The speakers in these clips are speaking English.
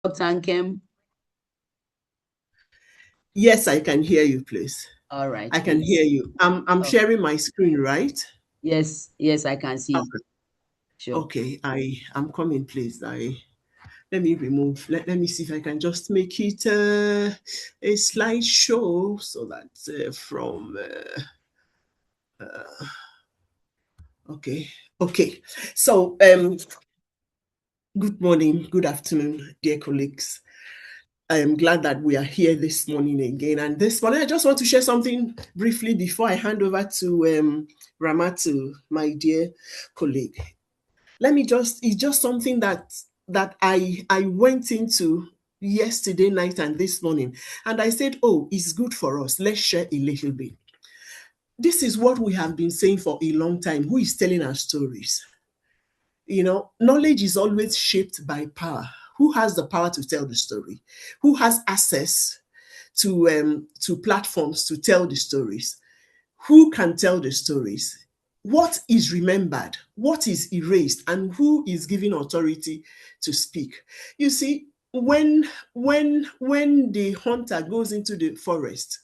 Dr. Ankem? Yes, I can hear you, please. All right, I can please. hear you. I'm Oh, sharing my screen, right? yes, yes, I can see. Okay. Sure. Okay, I'm coming, please. Let me remove. Let me see if I can just make it a slideshow so that from okay. Okay. So good morning, good afternoon, dear colleagues. I am glad that we are here this morning again. And this morning, I just want to share something briefly before I hand over to Ramatu, my dear colleague. It's just something that I went into yesterday night and this morning. And I said, oh, it's good for us. Let's share a little bit. This is what we have been saying for a long time. Who is telling our stories? Knowledge is always shaped by power. Who has the power to tell the story? Who has access to platforms to tell the stories? Who can tell the stories? What is remembered? What is erased? And who is given authority to speak? You see, when the hunter goes into the forest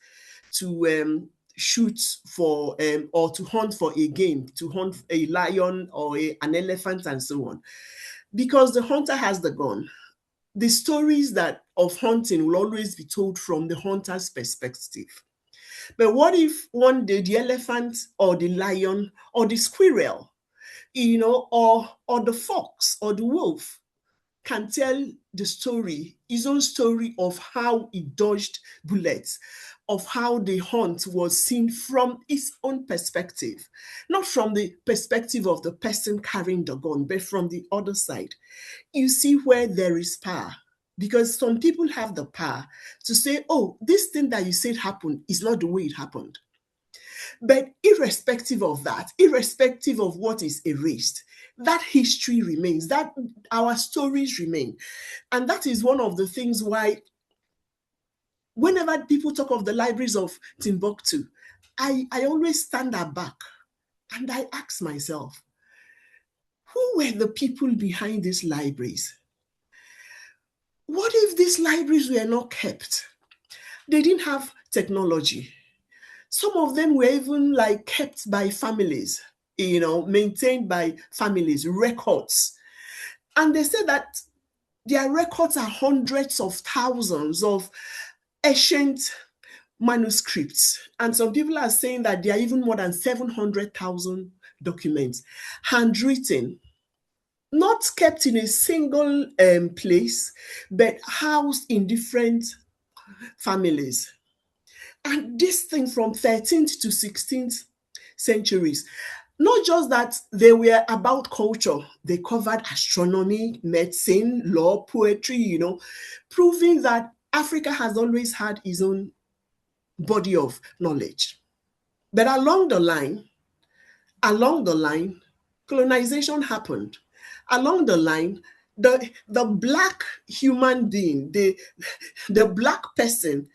to shoot for or to hunt for a game, to hunt a lion or an elephant and so on, because the hunter has the gun, the stories that of hunting will always be told from the hunter's perspective. But what if one day the elephant or the lion or the squirrel, or the fox or the wolf can tell the story, his own story of how he dodged bullets, of how the hunt was seen from his own perspective, not from the perspective of the person carrying the gun, but from the other side. You see where there is power. Because some people have the power to say, oh, this thing that you said happened is not the way it happened. But irrespective of that, irrespective of what is erased, that history remains, that our stories remain. And that is one of the things why whenever people talk of the libraries of Timbuktu, I always stand aback and I ask myself, who were the people behind these libraries? What if these libraries were not kept? They didn't have technology. Some of them were even like kept by families, maintained by families, records. And they said that their records are hundreds of thousands of ancient manuscripts. And some people are saying that there are even more than 700,000 documents, handwritten, not kept in a single place, but housed in different families. And this thing from 13th to 16th centuries, not just that they were about culture, they covered astronomy, medicine, law, poetry, proving that Africa has always had its own body of knowledge. But along the line, colonization happened. Along the line, the black human being, the black person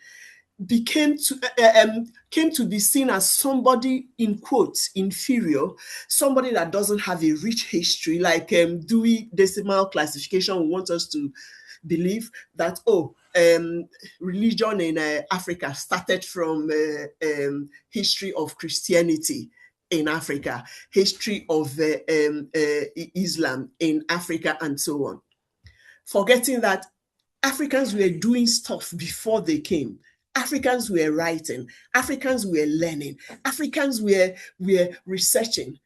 came to be seen as somebody in quotes inferior, somebody that doesn't have a rich history, like Dewey Decimal Classification wants us to believe that religion in Africa started from history of Christianity in Africa, history of Islam in Africa, and so on, forgetting that Africans were doing stuff before they came. Africans were writing, Africans were learning, Africans were researching.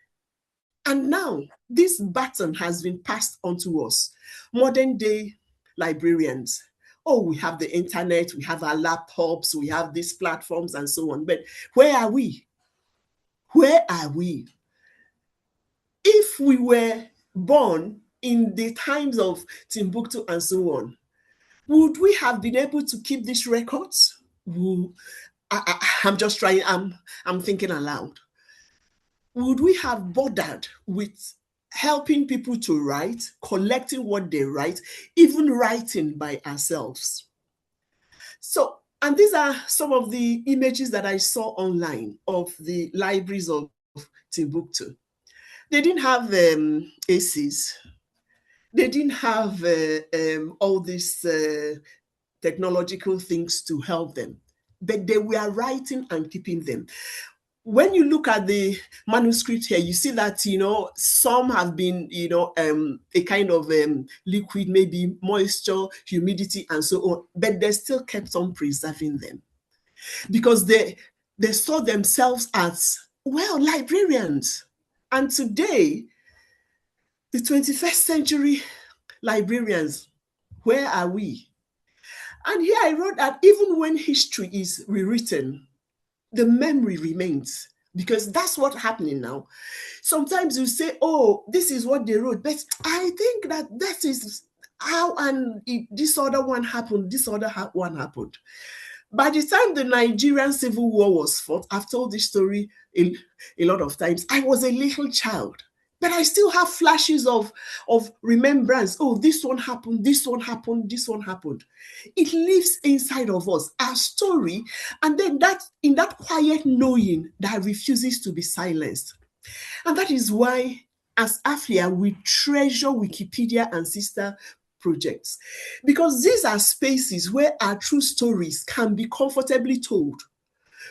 And now this baton has been passed on to us, modern day librarians. Oh, we have the internet, we have our laptops, we have these platforms and so on. But where are we? Where are we? If we were born in the times of Timbuktu and so on, would we have been able to keep these records? I'm just trying, I'm thinking aloud. Would we have bothered with helping people to write, collecting what they write, even writing by ourselves? So, and these are some of the images that I saw online of the libraries of Timbuktu. They didn't have ACs. they didn't have all these technological things to help them, but they were writing and keeping them. When you look at the manuscript here, you see that, you know, some have been, you know, a kind of liquid, maybe moisture, humidity, and so on, but they still kept on preserving them because they saw themselves as, well, librarians. And today, the 21st century librarians, where are we? And here I wrote that even when history is rewritten, the memory remains, because that's what's happening now. Sometimes you say, oh, this is what they wrote, but I think that is how, and this other one happened, this other one happened. By the time the Nigerian Civil War was fought, I've told this story a lot of times, I was a little child. But I still have flashes of remembrance. Oh, this one happened, this one happened, this one happened. It lives inside of us, our story, and then that in that quiet knowing that refuses to be silenced. And that is why, as AFLIA, we treasure Wikipedia and sister projects, because these are spaces where our true stories can be comfortably told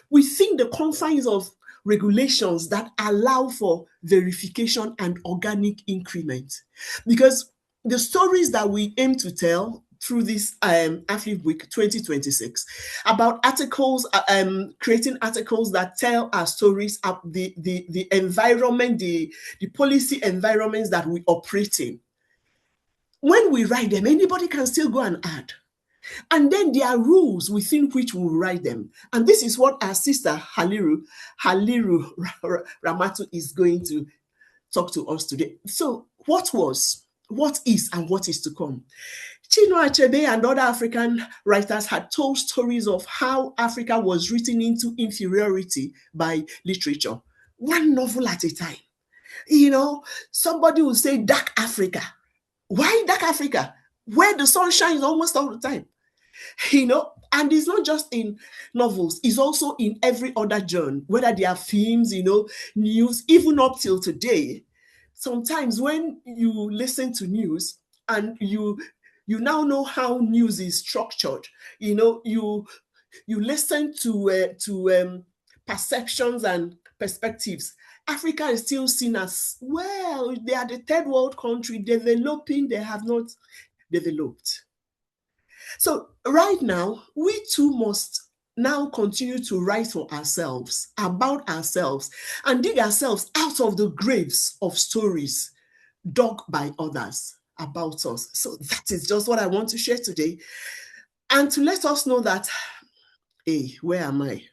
within the confines of regulations that allow for verification and organic increment. Because the stories that we aim to tell through this AFLIP Week 2026 about articles, creating articles that tell our stories, the environment, the policy environments that we operate in. When we write them, anybody can still go and add. And then there are rules within which we write them. And this is what our sister Haliru Ramatu is going to talk to us today. So what was, what is, and what is to come? Chinua Achebe and other African writers had told stories of how Africa was written into inferiority by literature, one novel at a time. You know, somebody will say Dark Africa. Why Dark Africa? Where the sun shines almost all the time. You know, and it's not just in novels, it's also in every other genre, whether they are films, you know, news, even up till today. Sometimes when you listen to news and you now know how news is structured, you know, you listen to perceptions and perspectives. Africa is still seen as, well, they are the third world country, developing, they have not developed. So right now, we too must now continue to write for ourselves, about ourselves, and dig ourselves out of the graves of stories dug by others about us. So that is just what I want to share today. And to let us know that, hey, where am I?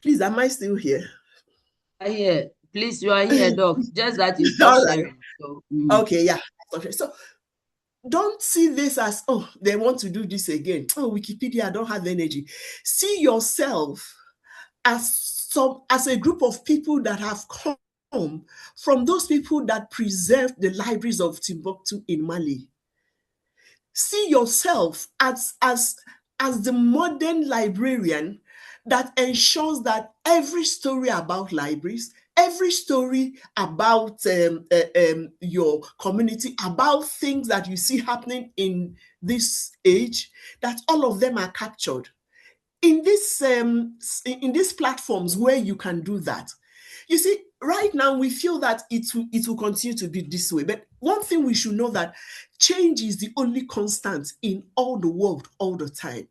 Please, am I still here? Here. Please, you are here, Doc. Just that you stop sharing. So, Okay, yeah. Okay. So don't see this as, oh, they want to do this again. Oh, Wikipedia, I don't have energy. See yourself as a group of people that have come from those people that preserved the libraries of Timbuktu in Mali. See yourself as the modern librarian that ensures that every story about libraries, every story about your community, about things that you see happening in this age, that all of them are captured in these platforms where you can do that. You see, right now we feel that it will continue to be this way. But one thing we should know, that change is the only constant in all the world all the time.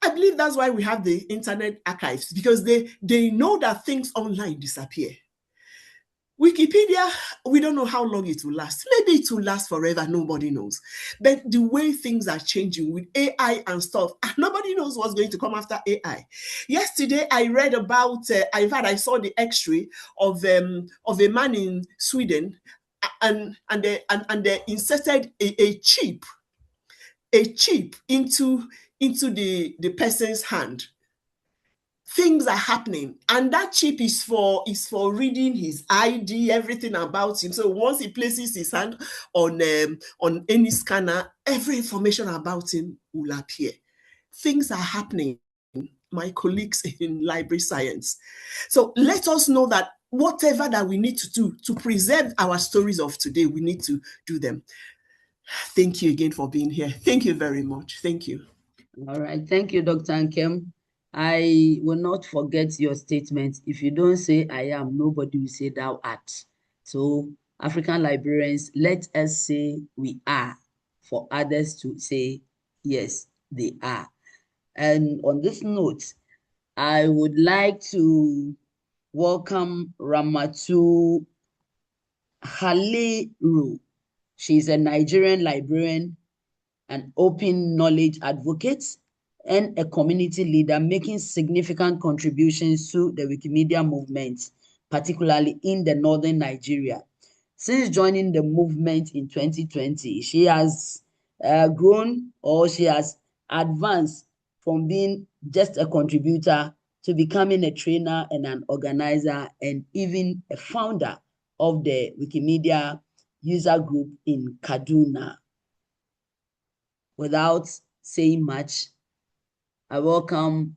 I believe that's why we have the internet archives, because they know that things online disappear. Wikipedia, we don't know how long it will last. Maybe it will last forever, nobody knows. But the way things are changing with AI and stuff, nobody knows what's going to come after AI. Yesterday, I read about, I saw the X-ray of a man in Sweden, and they inserted a chip into the person's hand. Things are happening, and that chip is for reading his ID, everything about him. So once he places his hand on any scanner, every information about him will appear. Things are happening, my colleagues in library science. So let us know that whatever that we need to do to preserve our stories of today, we need to do them. Thank you again for being here. Thank you very much. Thank you. All right. Thank you, Dr. Ankem. I will not forget your statement. If you don't say I am, nobody will say thou art. So, African librarians, let us say we are for others to say yes, they are. And on this note, I would like to welcome Ramatu Haliru. She's a Nigerian librarian, an open knowledge advocate, and a community leader making significant contributions to the Wikimedia movement, particularly in the northern Nigeria. Since joining the movement in 2020, she has grown, or she has advanced from being just a contributor to becoming a trainer and an organizer and even a founder of the Wikimedia User Group in Kaduna. Without saying much, I welcome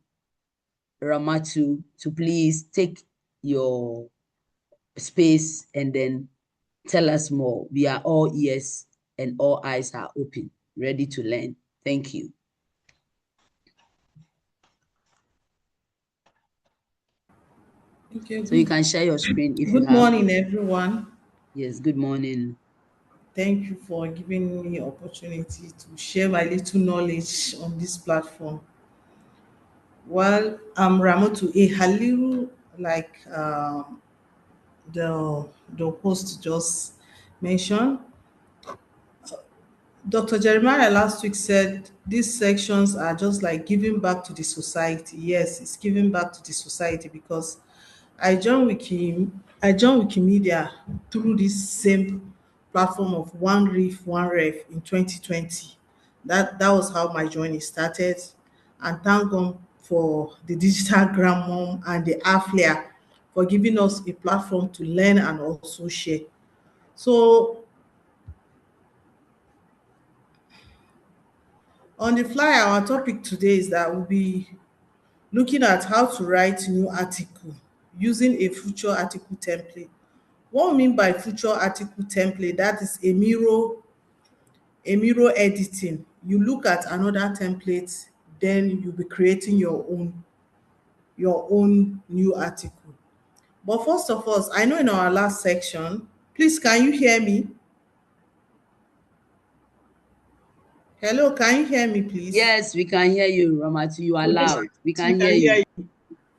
Ramatu to please take your space and then tell us more. We are all ears and all eyes are open, ready to learn. Thank you. Okay, so you can share your screen if you good have. morning, everyone. Yes, good morning. Thank you for giving me opportunity to share my little knowledge on this platform. Well, I'm Ramatu A. Haliru, like the host just mentioned. Dr. Jeremiah last week said these sections are just like giving back to the society. Yes, it's giving back to the society because I joined Wikimedia through this same platform of One Reef, One Ref in 2020. That was how my journey started. And thank God for the digital grandmom and the AFLIA for giving us a platform to learn and also share. So on the fly, our topic today is that we'll be looking at how to write new article using a future article template. What we mean by future article template, that is a mirror editing. You look at another template, then you'll be creating your own new article. But first of all, I know in our last section, please can you hear me? Hello, can you hear me, please? Yes, we can hear you, Ramatu. You are Okay, loud. We we can can hear hear you. you.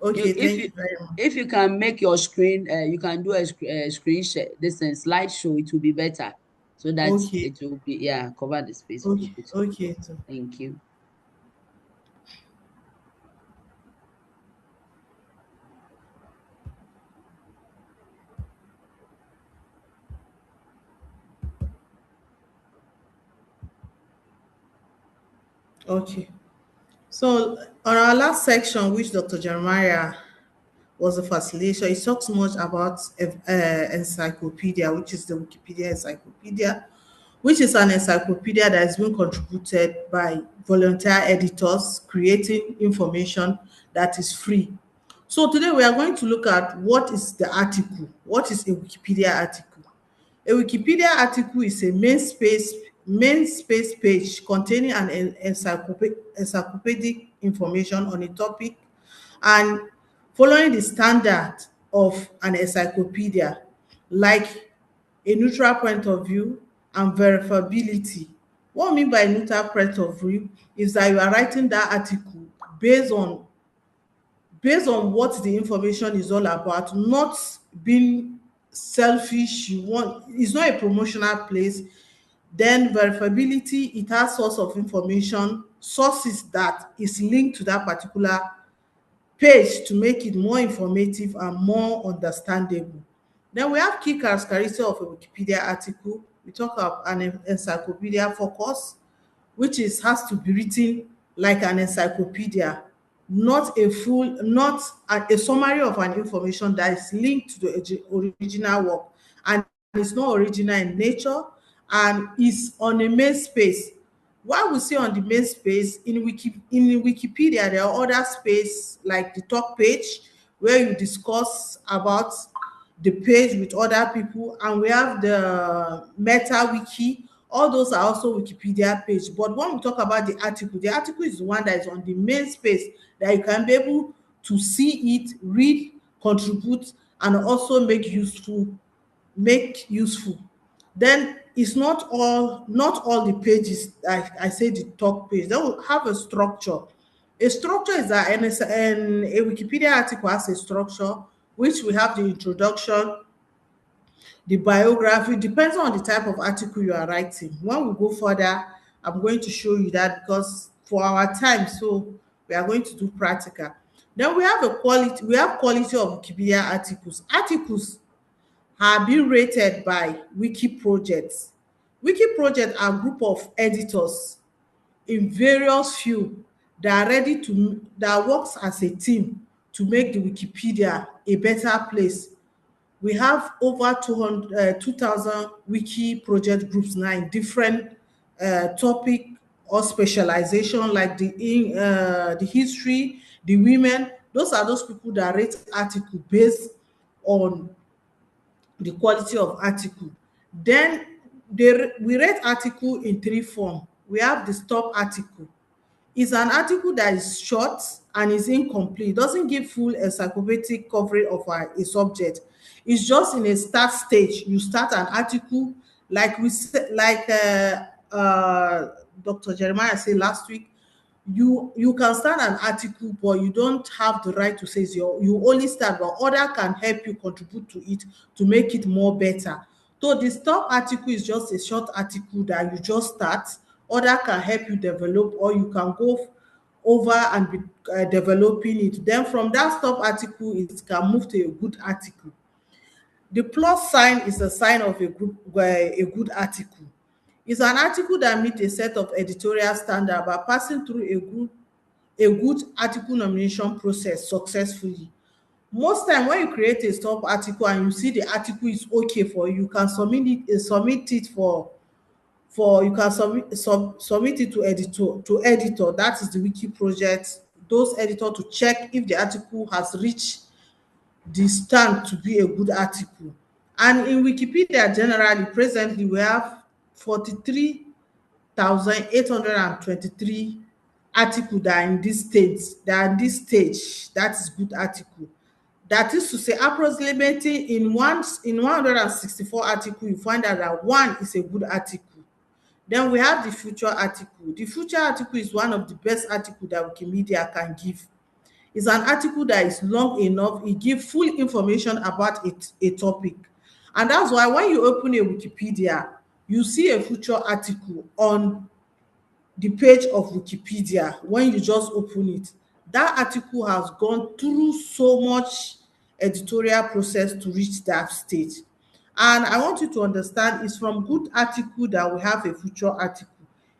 Okay, If thank you you very much. if you can make your screen, you can do a screen share, this and slideshow. It will be better, so that Okay, it will be, yeah, cover the space for okay, people to. okay. Thank you. Okay. So on our last section, which Dr. Jeremiah was a facilitator, he talks much about encyclopedia, which is the Wikipedia encyclopedia, which is an encyclopedia that has been contributed by volunteer editors creating information that is free. So today we are going to look at what is the article, what is a Wikipedia article. A Wikipedia article is a main space page containing an encyclopedic information on a topic and following the standard of an encyclopedia, like a neutral point of view and verifiability. What I mean by neutral point of view is that you are writing that article based on what the information is all about, not being selfish. You want, it's not a promotional place. Then verifiability, it has source of information, sources that is linked to that particular page to make it more informative and more understandable. Then we have key characteristics of a Wikipedia article. We talk about an encyclopedia focus, which is has to be written like an encyclopedia, not a summary of an information that is linked to the original work, and it's not original in nature and is on a main space. While we see on the main space in Wikipedia, there are other space like the top page where you discuss about the page with other people, and we have the meta wiki. All those are also Wikipedia page. But when we talk about the article is the one that is on the main space that you can be able to see it, read, contribute, and also make useful. Then it's not all the pages, like I say, the top page. They will have a structure. A structure is that a Wikipedia article has a structure, which we have the introduction, the biography. Depends on the type of article you are writing. When we go further, I'm going to show you that, because for our time, so we are going to do practical. Then we have quality of Wikipedia articles. Articles are being rated by wiki projects. Wiki projects are a group of editors in various fields that works as a team to make the Wikipedia a better place. We have over 2,000 wiki project groups now in different topic or specialization, like the history, the women. Those are those people that rate article based on the quality of article. Then we rate article in three forms. We have the stop article. It's an article that is short and is incomplete. It doesn't give full encyclopedic coverage of a subject. It's just in a start stage. You start an article, like Dr. Jeremiah said last week. You can start an article, but you don't have the right to say it's you only start, but other can help you contribute to it to make it more better. So the stop article is just a short article that you just start. Other can help you develop, or you can go over and be developing it. Then from that stop article, it can move to a good article. The plus sign is a sign of a good article. It's an article that meets a set of editorial standard by passing through a good article nomination process successfully. Most time when you create a stop article and you see the article is okay for you, you can submit it you can submit it to editor. That is the wiki project. Those editor to check if the article has reached the stand to be a good article. And in Wikipedia generally, presently we have 43,823 articles that are in this stage. That is good article. That is to say, approximately in 164 articles, you find out that one is a good article. Then we have the future article. The future article is one of the best articles that Wikimedia can give. It's an article that is long enough. It gives full information about a topic. And that's why when you open a Wikipedia, you see a future article on the page of Wikipedia. When you just open it, that article has gone through so much editorial process to reach that stage. And I want you to understand, it's from good article that we have a future article.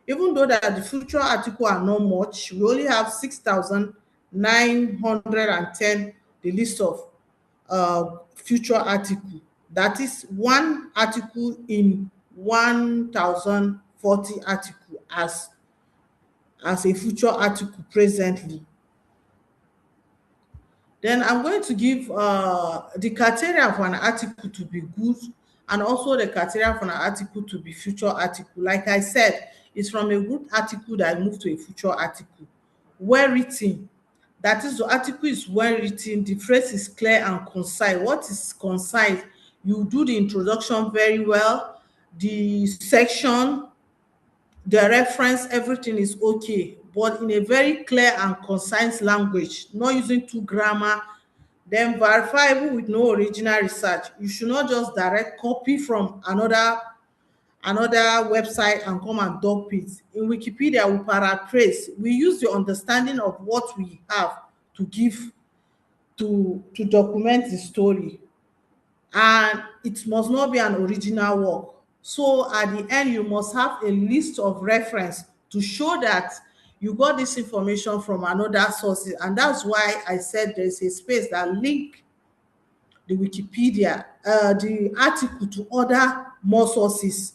Even though that the future article are not much, we only have 6,910, the list of future article. That is one article in 1,040 article as a future article presently. Then I'm going to give the criteria for an article to be good, and also the criteria for an article to be future article. Like I said, it's from a good article that I move to a future article. Well written. That is, the article is well written. The phrase is clear and concise. What is concise? You do the introduction very well. The section, the reference, everything is okay, but in a very clear and concise language, not using too grammar. Then verifiable with no original research. You should not just direct copy from another website and come and dump it. In Wikipedia, we paraphrase. We use the understanding of what we have to give to document the story, and it must not be an original work. So at the end, you must have a list of reference to show that you got this information from another sources. And that's why I said there's a space that link the the article to other more sources.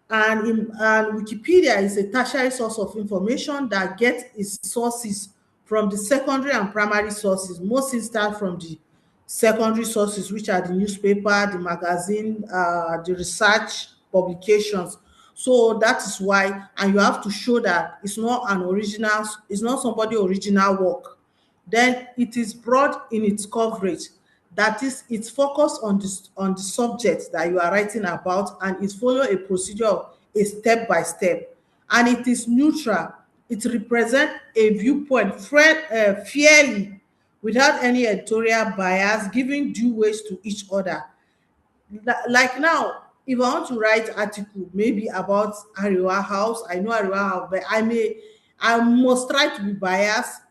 And Wikipedia is a tertiary source of information that gets its sources from the secondary and primary sources. Most things start from the secondary sources, which are the newspaper, the magazine, the research publications. So that is why, and you have to show that it's not an original, it's not somebody original work. Then it is broad in its coverage. That is, it's focused on the subject that you are writing about, and it follow a procedure, a step by step, and it is neutral. It represents a viewpoint fairly, without any editorial bias, giving due weight to each other. Like now, if I want to write article maybe about Ariwa House, I know Ariwa House, but I must try to be biased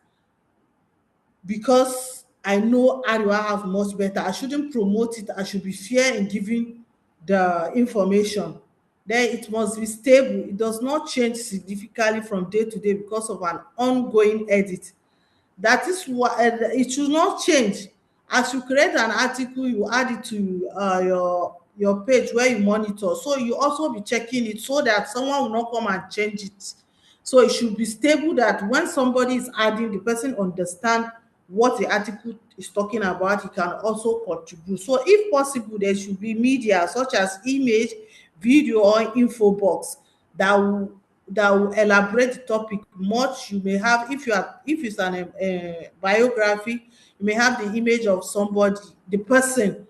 because I know Ariwa House much better. I shouldn't promote it. I should be fair in giving the information. Then it must be stable. It does not change significantly from day to day because of an ongoing edit. That is why it should not change. As you create an article, you add it to your page where you monitor, so you also be checking it so that someone will not come and change it. So it should be stable, that when somebody is adding, the person understand what the article is talking about, he can also contribute. So if possible, there should be media such as image, video, or info box that will elaborate the topic much. You may have, if it's an biography, you may have the image of somebody, the person,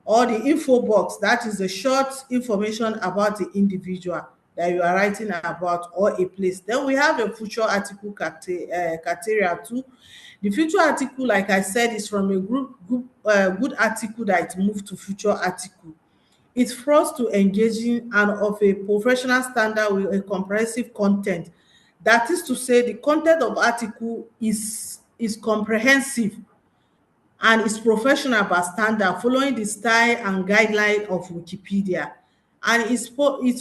or the info box, that is the short information about the individual that you are writing about, or a place. Then we have the feature article criteria too. The feature article, like I said, is from a good article that it moved to feature article. It forced to engaging and of a professional standard with a comprehensive content. That is to say, the content of article is comprehensive and is professional by standard, following the style and guideline of Wikipedia. And it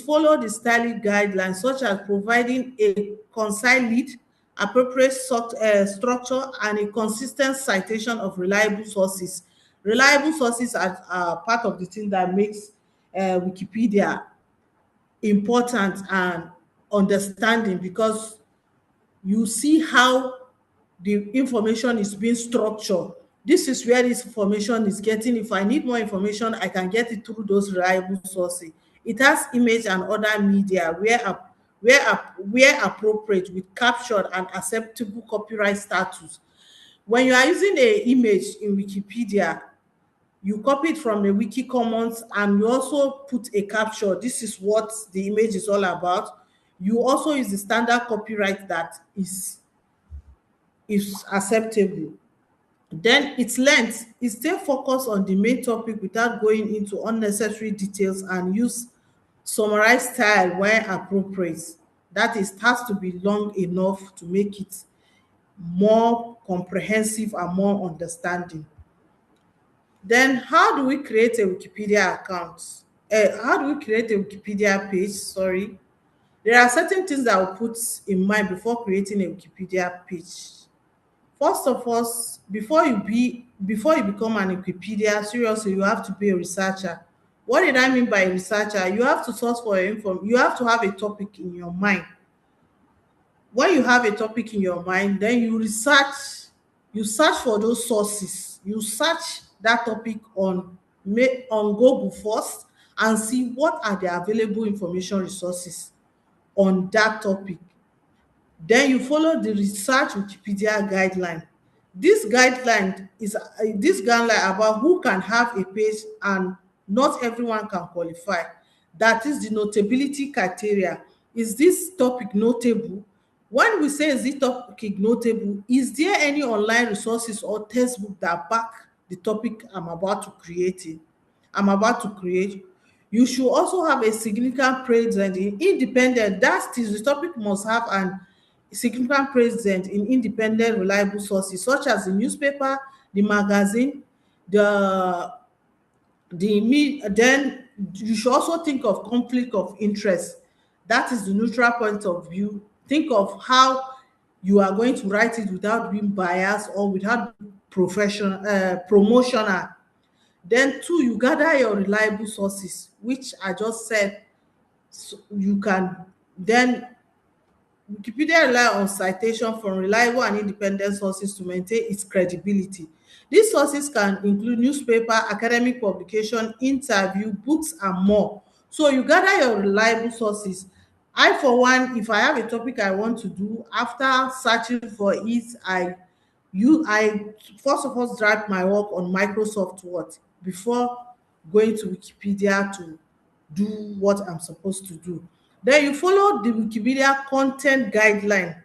follow the styling guidelines, such as providing a concise lead, appropriate structure, and a consistent citation of reliable sources. Reliable sources are part of the thing that makes Wikipedia important and understanding, because you see how the information is being structured. This is where this information is getting. If I need more information, I can get it through those reliable sources. It has image and other media where appropriate, with captured and acceptable copyright status. When you are using a image in Wikipedia, you copy it from a wiki commons, and you also put a capture. This is what the image is all about. You also use the standard copyright that is acceptable. Then its length is stay focused on the main topic without going into unnecessary details, and use summarized style where appropriate. That is, it has to be long enough to make it more comprehensive and more understanding. Then how do we create a Wikipedia account? How do we create a Wikipedia page? Sorry. There are certain things that I will put in mind before creating a Wikipedia page. First of all, before you become an Wikipedia, seriously, you have to be a researcher. What did I mean by a researcher? You have to source for your info. You have to have a topic in your mind. When you have a topic in your mind, then you search for those sources. You search that topic on Google first, and see what are the available information resources on that topic. Then you follow the research Wikipedia guideline. This guideline about who can have a page, and not everyone can qualify. That is the notability criteria. Is this topic notable? When we say is this topic notable, is there any online resources or textbook that back the topic I'm about to create? You should also have a significant presence in independent. That is, the topic must have an significant presence in independent, reliable sources such as the newspaper, the magazine, the then you should also think of conflict of interest. That is the neutral point of view. Think of how you are going to write it without being biased or without being promotional. Then two, you gather your reliable sources, which I just said. So you can then Wikipedia rely on citation from reliable and independent sources to maintain its credibility. These sources can include newspaper, academic publication, interview, books, and more. So you gather your reliable sources. I, for one, if I have a topic I want to do, after searching for it, I first of all start my work on Microsoft Word before going to Wikipedia to do what I'm supposed to do. Then you follow the Wikipedia content guideline.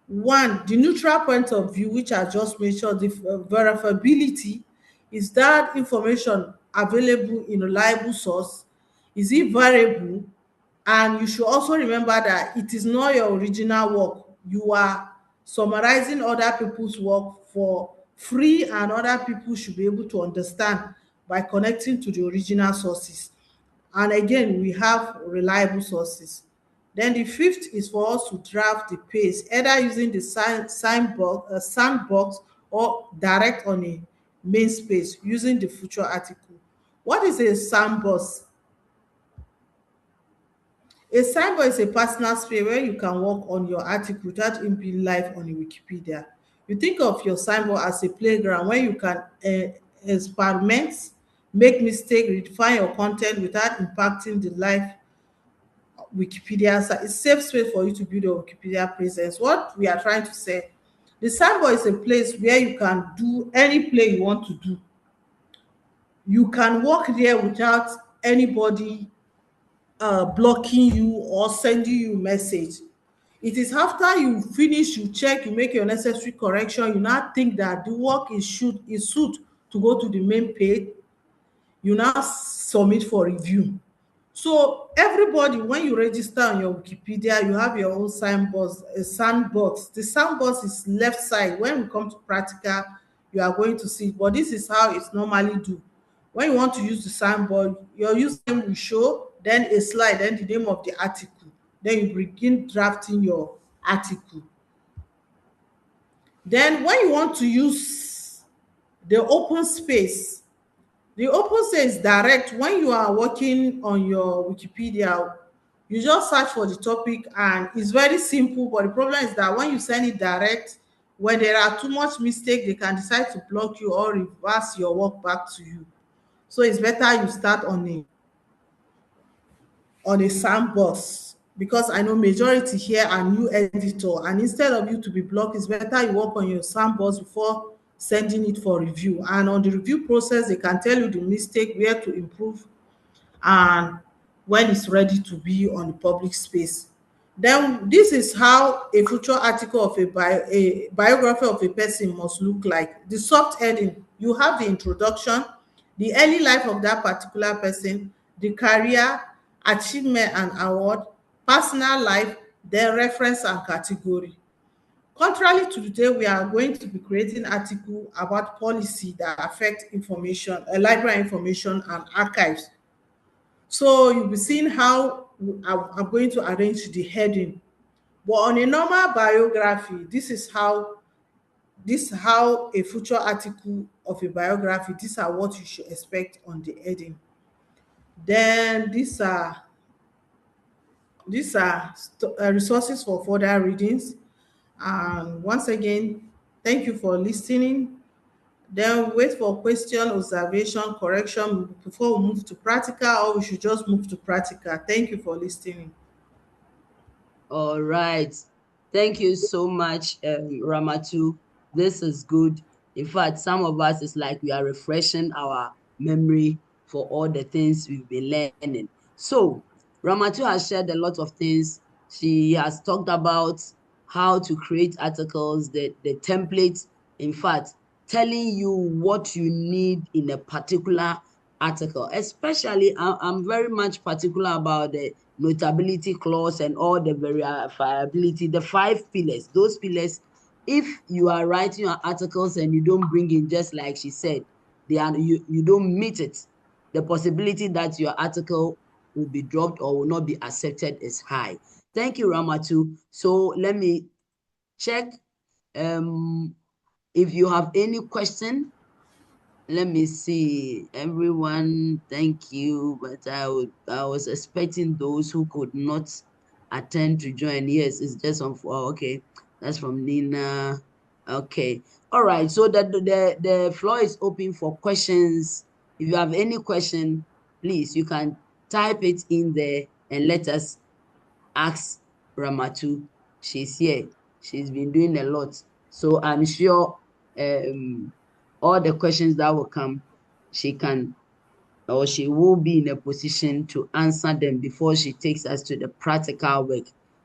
One, the neutral point of view, which I just mentioned, the verifiability. Is that information available in a reliable source? Is it variable? And you should also remember that it is not your original work. You are summarizing other people's work for free, and other people should be able to understand by connecting to the original sources. And again, we have reliable sources. Then the fifth is for us to draft the page, either using the sandbox or direct on a main space using the future article. What is a sandbox? A signboard is a personal space where you can work on your article without it being live on a Wikipedia. You think of your signboard as a playground where you can experiment, make mistakes, redefine your content without impacting the live Wikipedia site. It's a safe space for you to build your Wikipedia presence. What we are trying to say, the signboard is a place where you can do any play you want to do. You can work there without anybody blocking you or sending you message. It is after you finish, you check, you make your necessary correction, you now think that the work is suit to go to the main page, you now submit for review. So everybody, when you register on your Wikipedia, you have your own signbox, a sandbox. The sandbox is left side. When we come to practical, you are going to see it. But this is how it's normally do. When you want to use the signboard, your username will show, then a slide, then the name of the article. Then you begin drafting your article. Then when you want to use the open space, the open space is direct. When you are working on your Wikipedia, you just search for the topic and it's very simple. But the problem is that when you send it direct, when there are too much mistake, they can decide to block you or reverse your work back to you. So it's better you start on a sandbox, because I know majority here are new editor, and instead of you to be blocked, it's better you work on your sandbox before sending it for review. And on the review process, they can tell you the mistake, where to improve, and when it's ready to be on the public space. Then this is how a future article of a biography of a person must look like. The soft heading, you have the introduction, the early life of that particular person, the career, achievement and award, personal life, then reference and category. Contrary to today, we are going to be creating article about policy that affect information, library information and archives. So you'll be seeing how I'm going to arrange the heading. But on a normal biography, this is how a future article of a biography, these are what you should expect on the heading. Then these are resources for further readings. And once again, thank you for listening. Then wait for question, observation, correction before we move to practical, or we should just move to practical. Thank you for listening. All right. Thank you so much, Ramatu. This is good. In fact, some of us, it's like we are refreshing our memory for all the things we've been learning. So, Ramatu has shared a lot of things. She has talked about how to create articles, the templates, in fact, telling you what you need in a particular article. Especially, I'm very much particular about the notability clause and all the verifiability, the 5 pillars. Those pillars, if you are writing your articles and you don't bring in, just like she said, you don't meet it, the possibility that your article will be dropped or will not be accepted is high. Thank you, Ramatu. So let me check if you have any question. Let me see, everyone, thank you, but I was expecting those who could not attend to join. Yes, it's just on, oh, okay, that's from Nina. Okay. All right. So the floor is open for questions. If you have any question, please, you can type it in there and let us ask Ramatu. She's here. She's been doing a lot. So I'm sure all the questions that will come, she can or she will be in a position to answer them before she takes us to the practical work.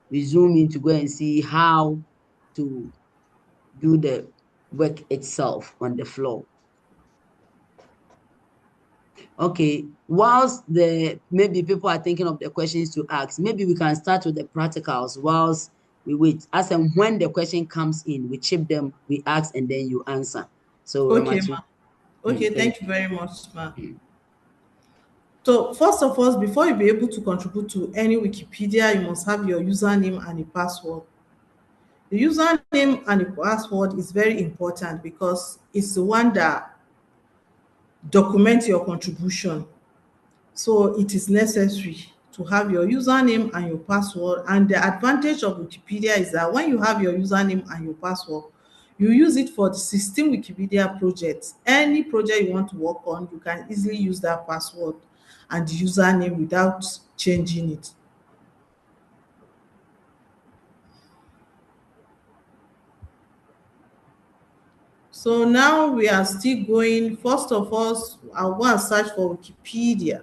We zoom in to go and see how to do the work itself on the floor. Okay, whilst maybe people are thinking of the questions to ask, maybe we can start with the practicals whilst we wait. As and when the question comes in, we chip them, we ask, and then you answer. So Okay, Ramatu, ma. Okay, thank thank you very much, ma. you. So first of all, before you be able to contribute to any Wikipedia, you must have your username and a password. The username and the password is very important because it's the one that documents your contribution. So it is necessary to have your username and your password. And the advantage of Wikipedia is that when you have your username and your password, you use it for the 16 Wikipedia projects. Any project you want to work on, you can easily use that password and the username without changing it. So now we are still going. First of all, I'll go and search for Wikipedia.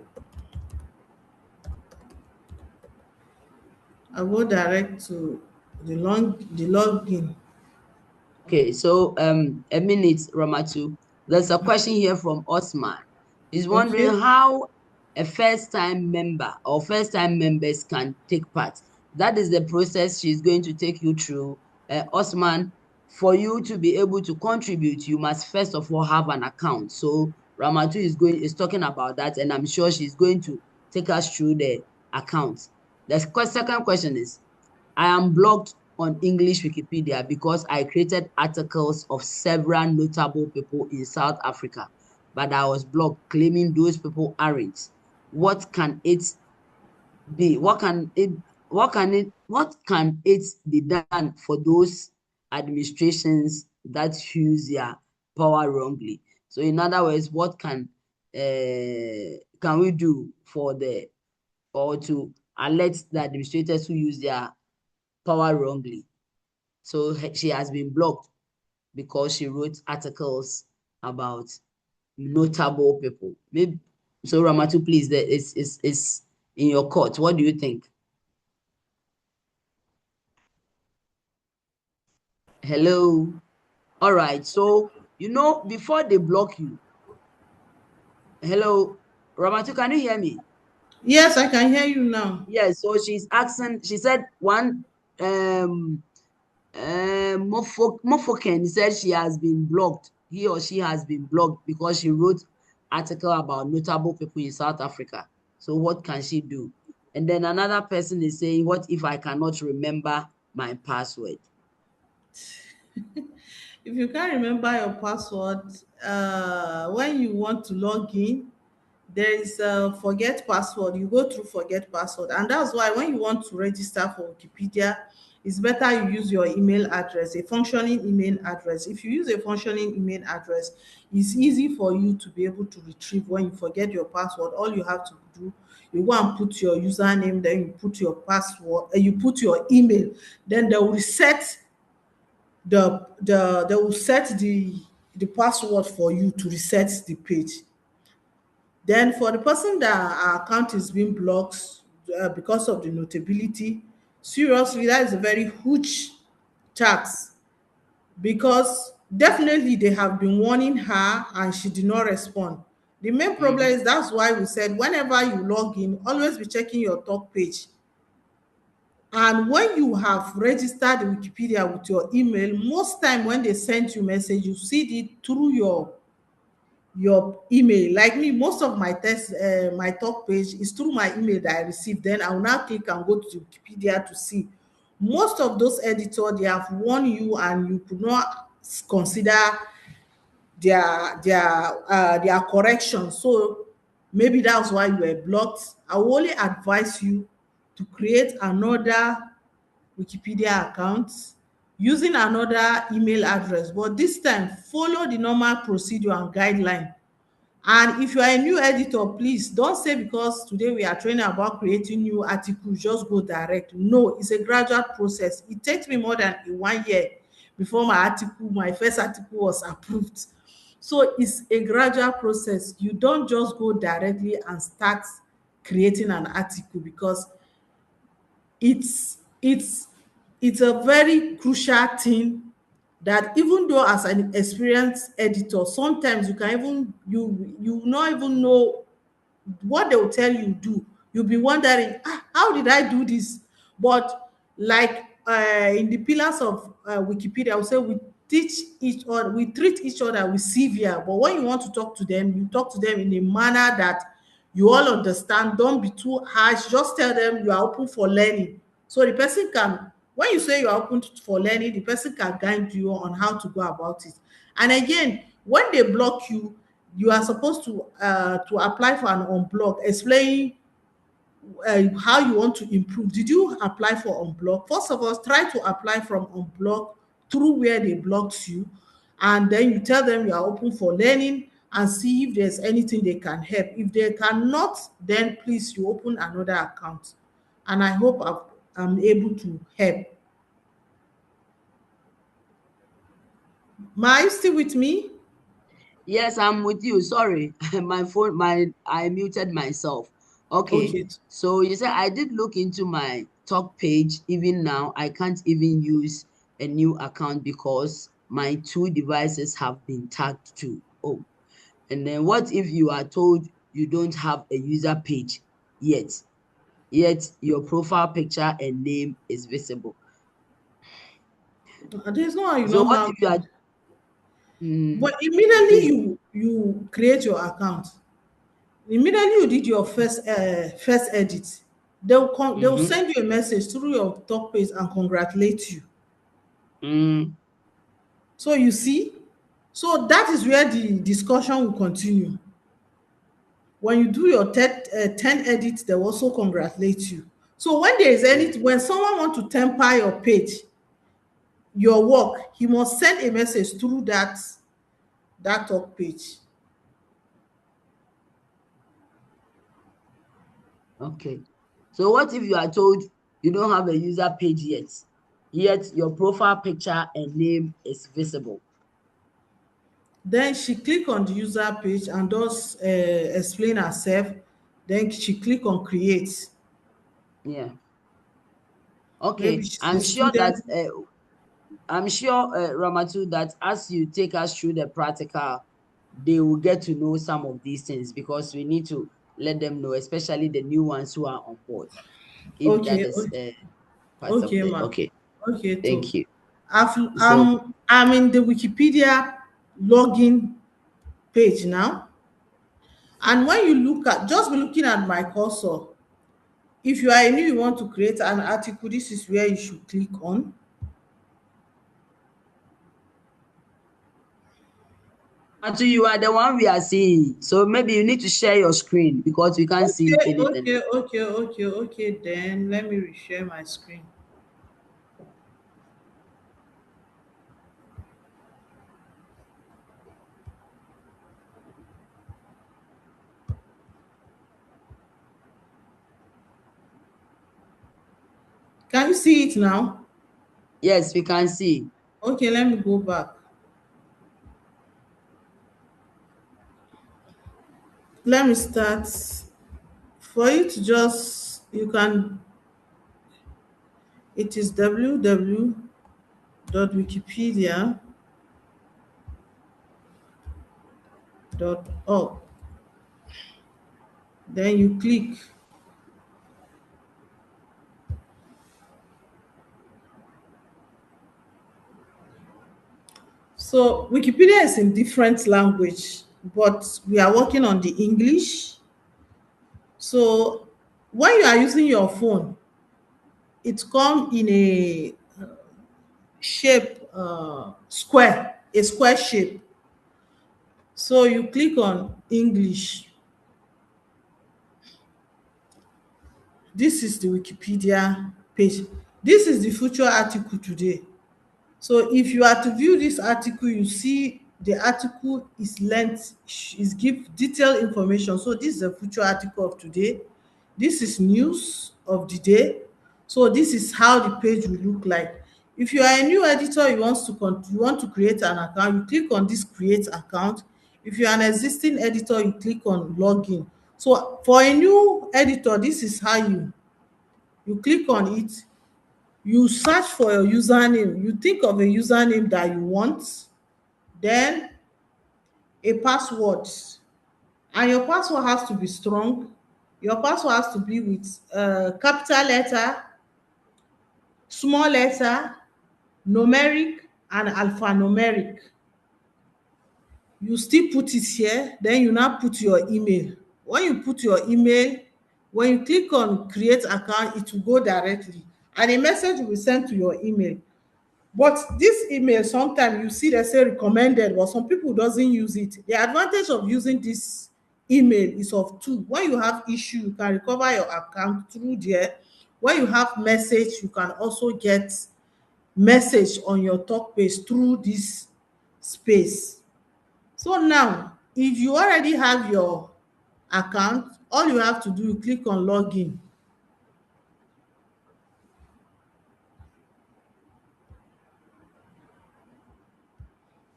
I'll go direct to the login. Okay, so a minute, Ramatu. There's a question here from Osman. He's wondering Okay. how a first-time member or first-time members can take part. That is the process she's going to take you through. Osman, for you to be able to contribute, you must first of all have an account. So Ramatu is talking about that, and I'm sure she's going to take us through the account. The second question is, I am blocked on English Wikipedia because I created articles of several notable people in South Africa, but I was blocked, claiming those people aren't. What can it be? What can it be done for those administrations that use their power wrongly? So in other words, what can we do for the or to alert the administrators who use their power wrongly? So she has been blocked because she wrote articles about notable people. Maybe so. Ramatu, please, it's in your court. What do you think? Hello. All right. So before they block you. Hello, Ramatu, can you hear me? Yes, I can hear you now. Yes. So she's asking. She said one Mofoken said she has been blocked. He or she has been blocked because she wrote article about notable people in South Africa. So what can she do? And then another person is saying, what if I cannot remember my password? If you can't remember your password, when you want to log in, there is a forget password. You go through forget password, and that's why when you want to register for Wikipedia, it's better you use your email address, a functioning email address. If you use a functioning email address, it's easy for you to be able to retrieve when you forget your password. All you have to do, you go and put your username, then you put your password, and you put your email, then they will reset they will set the password for you to reset the page. Then for the person that our account is being blocked because of the notability, seriously, that is a very huge tax because definitely they have been warning her and she did not respond. The main problem is that's why we said whenever you log in, always be checking your talk page. And when you have registered Wikipedia with your email, most time when they send you message, you see it through your email. Like me, most of my my talk page is through my email that I received. Then I will now click and go to Wikipedia to see. Most of those editors, they have warned you and you could not consider their correction. So maybe that's why you were blocked. I will only advise you to create another Wikipedia account using another email address, but this time follow the normal procedure and guideline. And if you are a new editor, please don't say because today we are training about creating new articles, just go direct. No, it's a gradual process. It takes me more than 1 year before my first article was approved. So it's a gradual process. You don't just go directly and start creating an article, because it's it's a very crucial thing, that even though as an experienced editor, sometimes you can even you not even know what they will tell you do. You'll be wondering, how did I do this? But like in the pillars of Wikipedia, I would say we treat each other with severe. But when you want to talk to them, you talk to them in a manner that you all understand. Don't be too harsh. Just tell them you are open for learning. So the person can, when you say you are open for learning, the person can guide you on how to go about it. And again, when they block you, you are supposed to apply for an unblock, explain how you want to improve. Did you apply for unblock? First of all, try to apply from unblock through where they blocked you, and then you tell them you are open for learning and see if there's anything they can help. If they cannot, then please you open another account. And I hope I'm able to help. Ma, are you still with me? Yes, I'm with you. Sorry, I muted myself. Okay, Okay. so you said I did look into my talk page. Even now, I can't even use a new account because my two devices have been tagged to. Oh, and then what if you are told you don't have a user page yet, yet your profile picture and name is visible? There's no how you So know what how. if you are, mm, But immediately please? you create your account, immediately you did your first edit, they'll Mm-hmm, send you a message through your talk page and congratulate you. mm, So you see, so that is where the discussion will continue. When you do your 10 edits, they will also congratulate you. So when there is yeah. any, when someone want to temper your page, your work, he must send a message through that talk page. Okay. So what if you are told you don't have a user page yet your profile picture and name is visible? Then she click on the user page and does explain herself. Then she click on create. Yeah. Maybe Okay. she's a student. I'm sure, Ramatu, that as you take us through the practical, they will get to know some of these things because we need to let them know, especially the new ones who are on board, if that Okay, is part of okay, the. ma. Okay. Okay, too. Thank you. I've, So I'm in the Wikipedia login page now. And when you look at, just be looking at my cursor. If you are new, you want to create an article, this is where you should click on. Ramatu, you are the one we are seeing. So maybe you need to share your screen because we can't see Okay, anything. okay. Then let me reshare my screen. Can you see it now? Yes, we can see. Okay, let me go back. Let me start. For you to just, you can, it is www.wikipedia.org. Then you click. So Wikipedia is in different language, but we are working on the English. So when you are using your phone, it come in a shape, square, a square shape. So you click on English. This is the Wikipedia page. This is the future article today. So if you are to view this article, you see the article is length, is give detailed information. So this is a future article of today. This is news of the day. So this is how the page will look like. If you are a new editor, you want to create an account, you click on this create account. If you are an existing editor, you click on login. So for a new editor, this is how you click on it. You search for your username. You think of a username that you want, then a password. And your password has to be strong. Your password has to be with capital letter, small letter, numeric, and alphanumeric. You still put it here, then you now put your email. When you put your email, when you click on create account, it will go directly. And a message will be sent to your email. But this email, sometimes you see they say recommended, but some people doesn't use it. The advantage of using this email is of two. When you have issue, you can recover your account through there. When you have message, you can also get message on your talk page through this space. So now, if you already have your account, all you have to do, you click on login.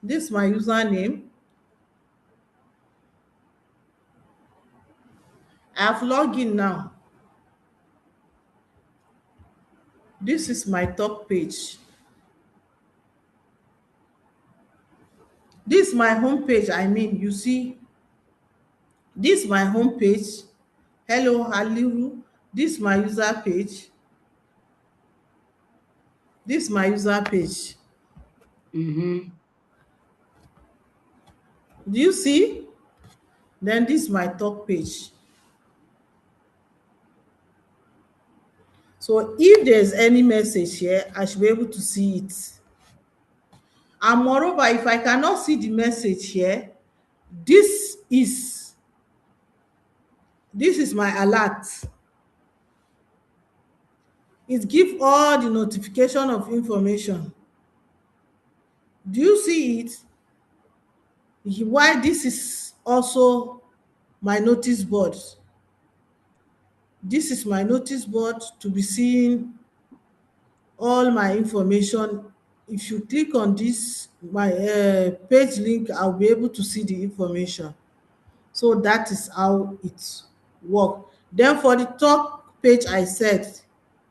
This is my username. I have logged in now. This is my top page. This is my home page. I mean, you see, this is my home page. Hello, Haliru. This is my user page. This is my user page. Mm-hmm. Do you see? Then this is my top page. So if there's any message here, I should be able to see it. And moreover, if I cannot see the message here, this is my alert. It gives all the notification of information. Do you see it? Why this is also my notice board. This is my notice board to be seeing all my information. If you click on this, my page link, I'll be able to see the information. So that is how it works. Then for the top page, I said,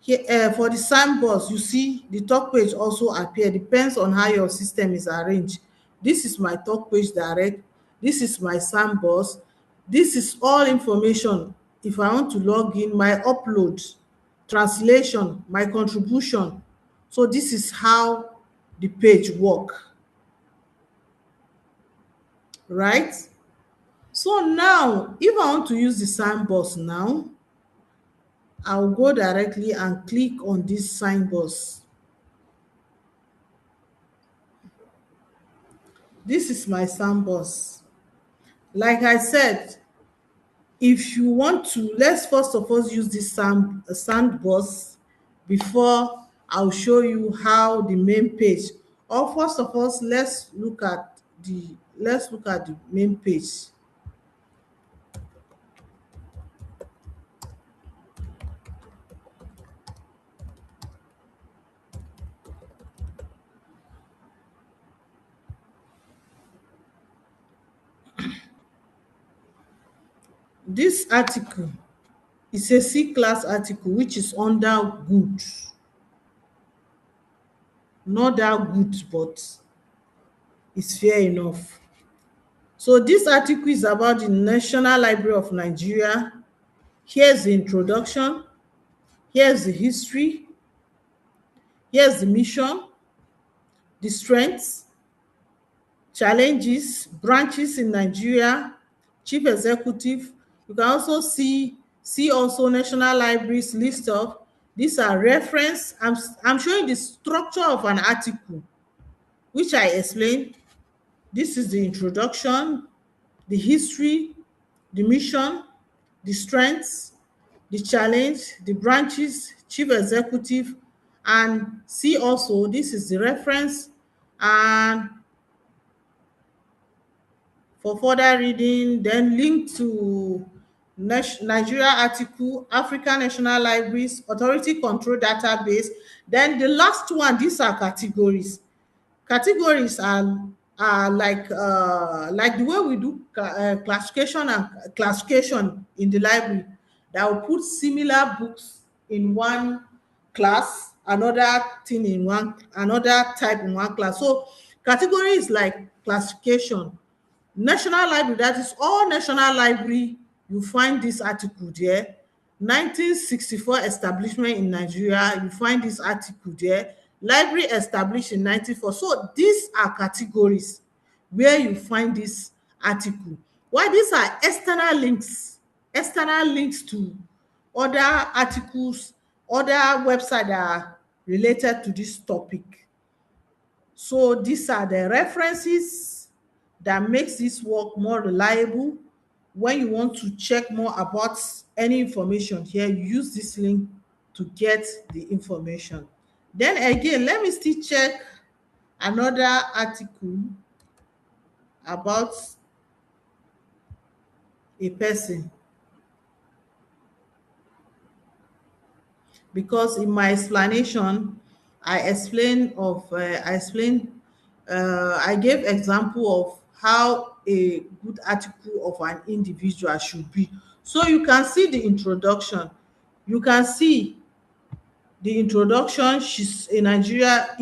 here, for the signboards, you see the top page also appear. Depends on how your system is arranged. This is my top page direct. This is my signboards. This is all information. If I want to log in, my upload, translation, my contribution. So this is how the page work, right? So now, if I want to use the signboards now, I'll go directly and click on this signboards. This is my signboards. Like I said, if you want to, let's first of all use this signboards before I'll show you how the main page. Or first of all, let's look at the main page. This article is a C-class article which is under good. Not that good, but it's fair enough. So this article is about the National Library of Nigeria. Here's the introduction. Here's the history. Here's the mission, the strengths, challenges, branches in Nigeria, chief executive. You can also see also National Libraries list of. These are reference. I'm showing the structure of an article, which I explained. This is the introduction, the history, the mission, the strengths, the challenge, the branches, chief executive, And see also, this is the reference, and for further reading, then link to Nigeria article, African National Libraries, Authority Control Database. Then the last one, these are categories. Categories are like the way we do classification in the library, that will put similar books in one class, another thing in one, another type in one class. So category is like classification. National Library, that is all national library, you find this article there. 1964 establishment in Nigeria, you find this article there. Library established in 1994. So these are categories where you find this article. Why these are external links to other articles, other websites that are related to this topic. So these are the references that makes this work more reliable. When you want to check more about any information here, you use this link to get the information. Then again, let me still check another article about a person, because in my explanation I gave example of how a good article of an individual should be. So you can see the introduction. You can see the introduction. She's a Nigeria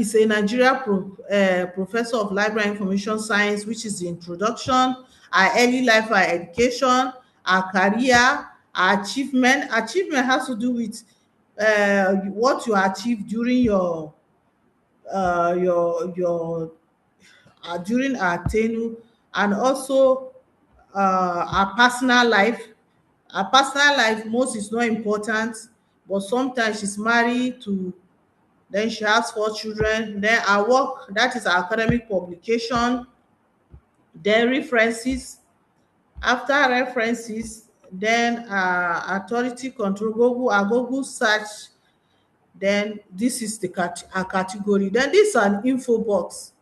professor of library information science, which is the introduction. Her early life, her education, her career, her achievement. Achievement has to do with what you achieved during your during our tenure, and also our personal life. Her personal life, most is not important, but sometimes she's married to, then she has 4 children. Then her work, that is her academic publication. Then references. After references, then authority control, Google search. Then this is a category. Then this is an info box.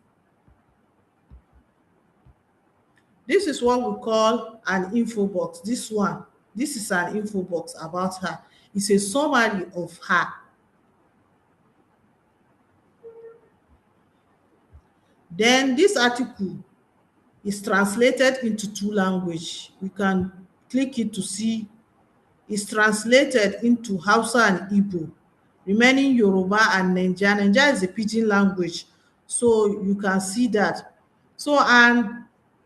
This is what we call an info box. This is an info box about her. It's a summary of her. Then this article is translated into 2 languages. We can click it to see. It's translated into Hausa and Igbo, remaining Yoruba and Naija. Naija is a pidgin language, so you can see that. So, and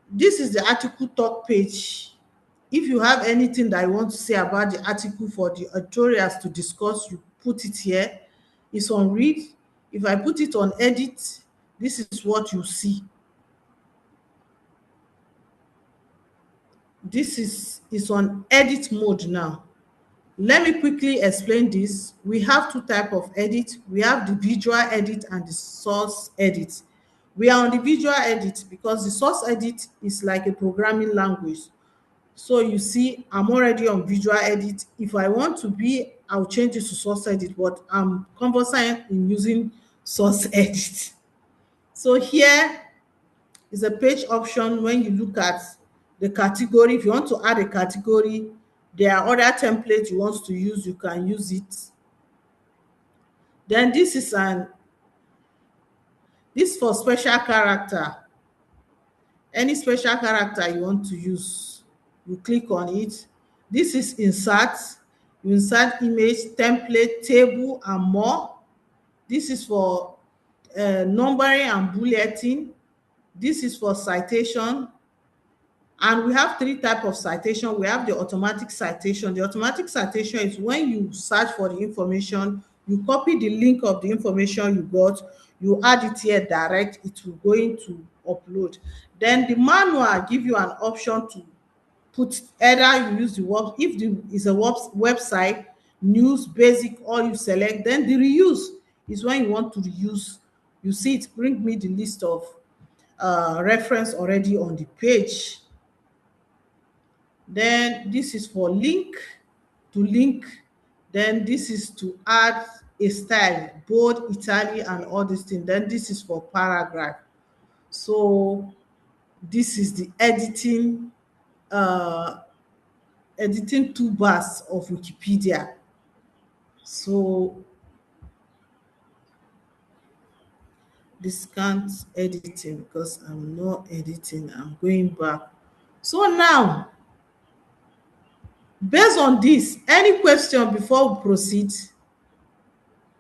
this is the article talk page. If you have anything that you want to say about the article for the editorials to discuss, you put it here. It's on read. If I put it on edit, this is what you see. This is on edit mode now. Let me quickly explain this. We have 2 types of edit. We have the visual edit and the source edit. We are on the visual edit because the source edit is like a programming language. So you see, I'm already on visual edit. If I want to be, I'll change it to source edit, but I'm conversant in using source edit. So here is a page option. When you look at the category, if you want to add a category, there are other templates you want to use, you can use it. Then this is for special character. Any special character you want to use, you click on it. This is insert. You insert image, template, table, and more. This is for numbering and bulleting. This is for citation. And we have 3 types of citation. We have the automatic citation. The automatic citation is when you search for the information, you copy the link of the information you got, you add it here direct, it will go into upload. Then the manual give you an option to put, either you use the web, if it's a website, news, basic, or you select. Then the reuse is when you want to reuse. You see it bring me the list of reference already on the page. Then this is for link, to link. Then this is to add a style, bold, Italian, and all these things. Then this is for paragraph. So this is the editing toolbars of Wikipedia. So this can't editing because I'm not editing. I'm going back. So now, based on this, any question before we proceed,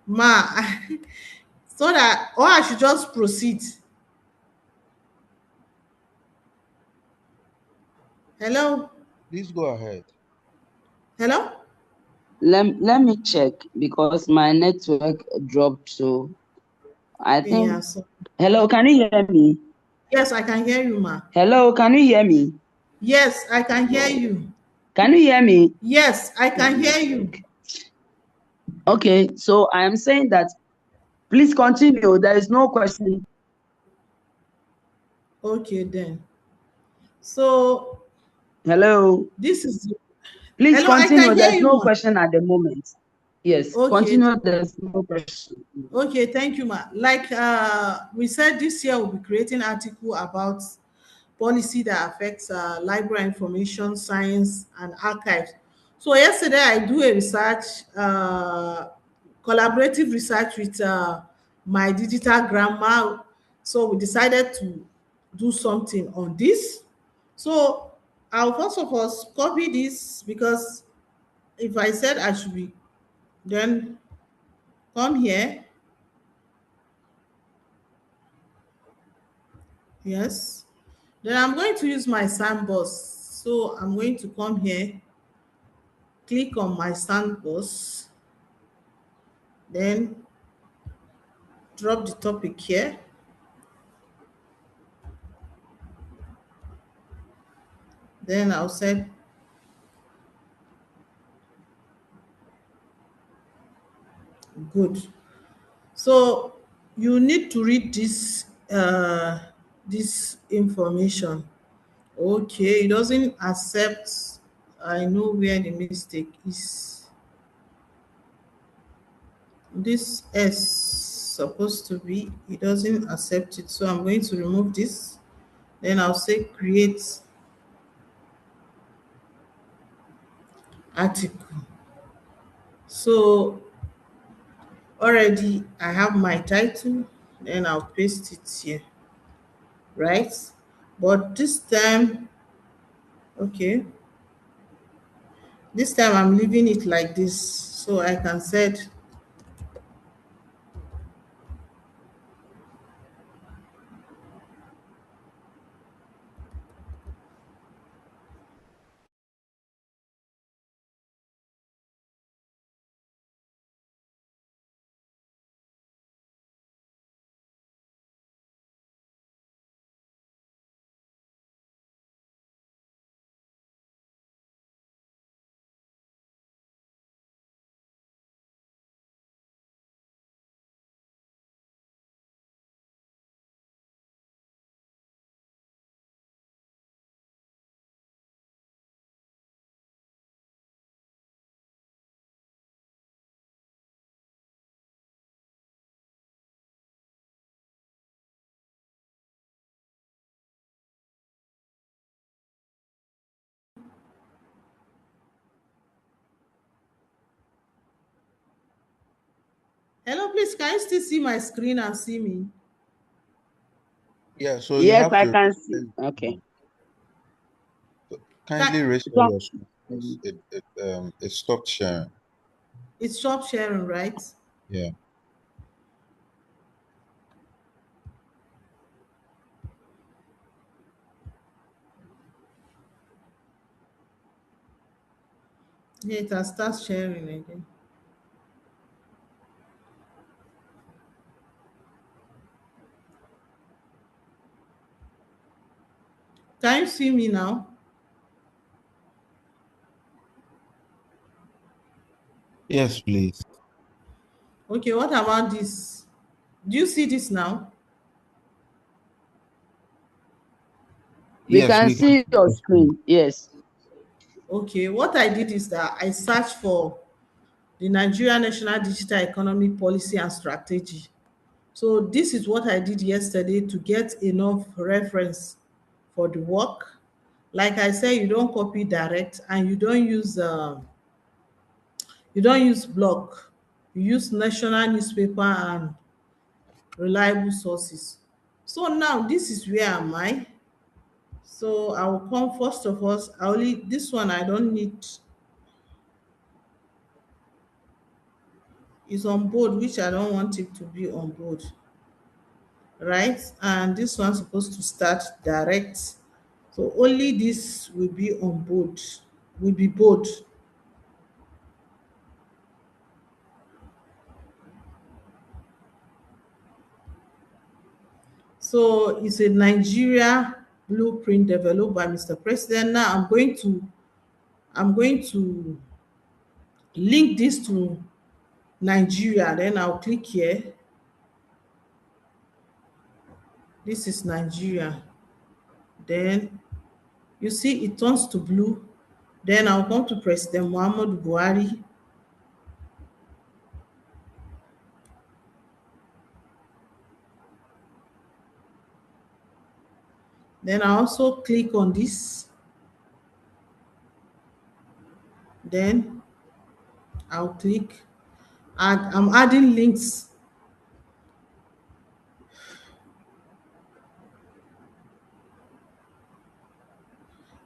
ma? So that, or I should just proceed. Hello? Please go ahead. Hello? Let me check because my network dropped. So I think. Yeah, so Hello, can you hear me? yes, I can hear you, ma. Hello, can you hear me? Yes, I can hear you. Can you hear me? Yes, I can hear you. Okay, so I am saying that please continue. There is no question. Okay, then. So Hello, this is please hello, I continue. can hear There's you, no ma. question at the moment. Yes, Okay, continue. There's no question. okay, thank you, ma. Like we said, this year we'll be creating article about policy that affects library information science and archives. So yesterday I do a research, collaborative research with my digital grandma. So we decided to do something on this. So I'll first of all copy this because if I said I should be, then come here. Yes. Then I'm going to use my sandbox. So I'm going to come here, click on my sandbox, then drop the topic here. Then I'll say good. So you need to read this information. Okay, it doesn't accept. I know where the mistake is. This S supposed to be, it doesn't accept it. So I'm going to remove this. Then I'll say create article. So already I have my title, then I'll paste it here, right? But this time, okay, this time I'm leaving it like this so I can set. Hello, please, can you still see my screen and see me? Yeah, so you Yes, have I to can see. Okay. kindly Can, raise So, your screen because it stopped sharing. it's stop sharing, right? Yeah. Yeah, it has start sharing again. Can you see me now? Yes, please. Okay, what about this? Do you see this now? we Yes, can we can see see your your screen. screen. Yes. Okay, what I did is that I searched for the Nigeria National Digital Economy Policy and Strategy. So this is what I did yesterday to get enough reference for the work. Like I said, you don't copy direct, and you don't use blog. You use national newspaper and reliable sources. So now this is where am I. So I will come first of all. I only this one I don't need is on board, which I don't want it to be on board, right? And this one's supposed to start direct. So only this will be on board, will be bold. So it's a Nigeria blueprint developed by Mr. President. Now I'm going to link this to Nigeria. Then I'll click here. This is Nigeria. Then you see it turns to blue. Then I'll come to President Muhammadu Buhari. Then I also click on this. Then I'll click add. I'm adding links.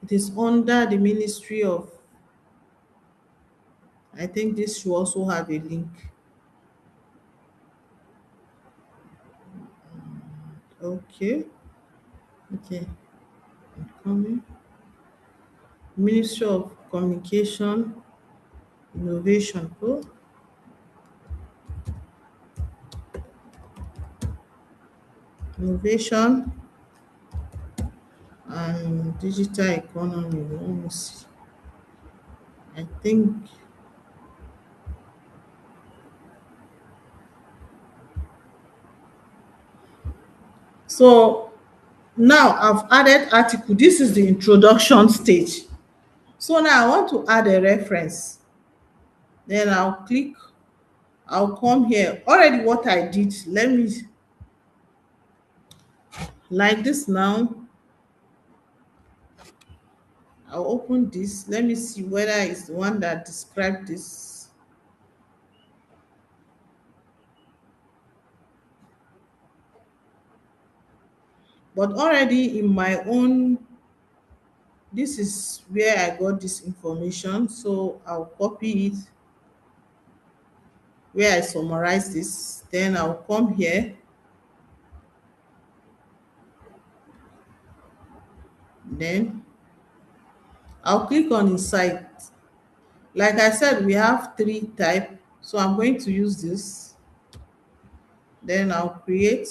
It is under the Ministry of, I think this should also have a link. Okay. I'm coming. Ministry of Communication, Innovation. Oh. Innovation and Digital Economy. Let me see. I think so. Now I've added article. This is the introduction stage. So now I want to add a reference. Then I'll come here. Already what I did, let me, like this now. I'll open this. Let me see whether it's the one that described this. But already in my own, this is where I got this information. So I'll copy it where I summarize this. Then I'll come here. Then I'll click on Insight. Like I said, we have 3 types. So I'm going to use this. Then I'll create.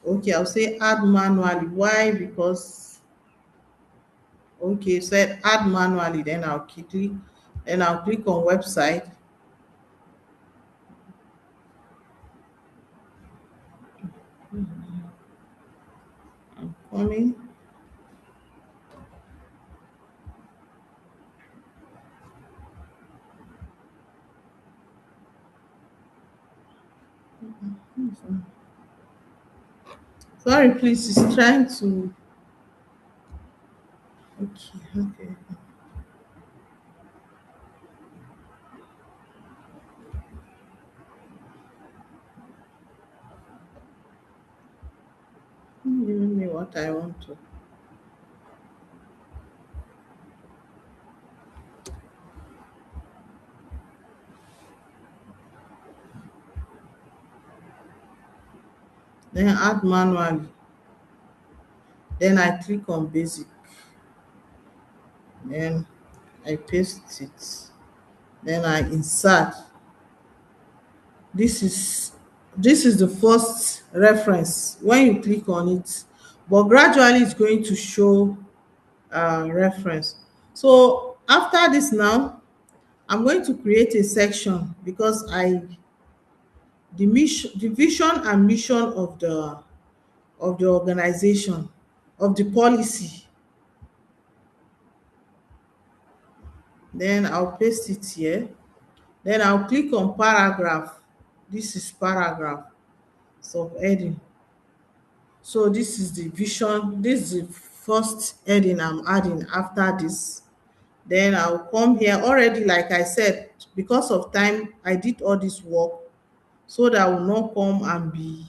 Okay, I'll say add manually. Why? Because, okay, said add manually. Then I'll click on website. I'm coming. Sorry, please, it's trying to. Okay. Giving me what I want to. Then add manually. Then I click on basic. Then I paste it. Then I insert. This is the first reference when you click on it, but gradually it's going to show reference. So after this now, I'm going to create a section because the vision and mission of the organization, of the policy. Then I'll paste it here. Then I'll click on paragraph. This is paragraph subheading. So this is the vision. This is the first heading I'm adding after this. Then I'll come here already, like I said, because of time, I did all this work so that I will not come and be.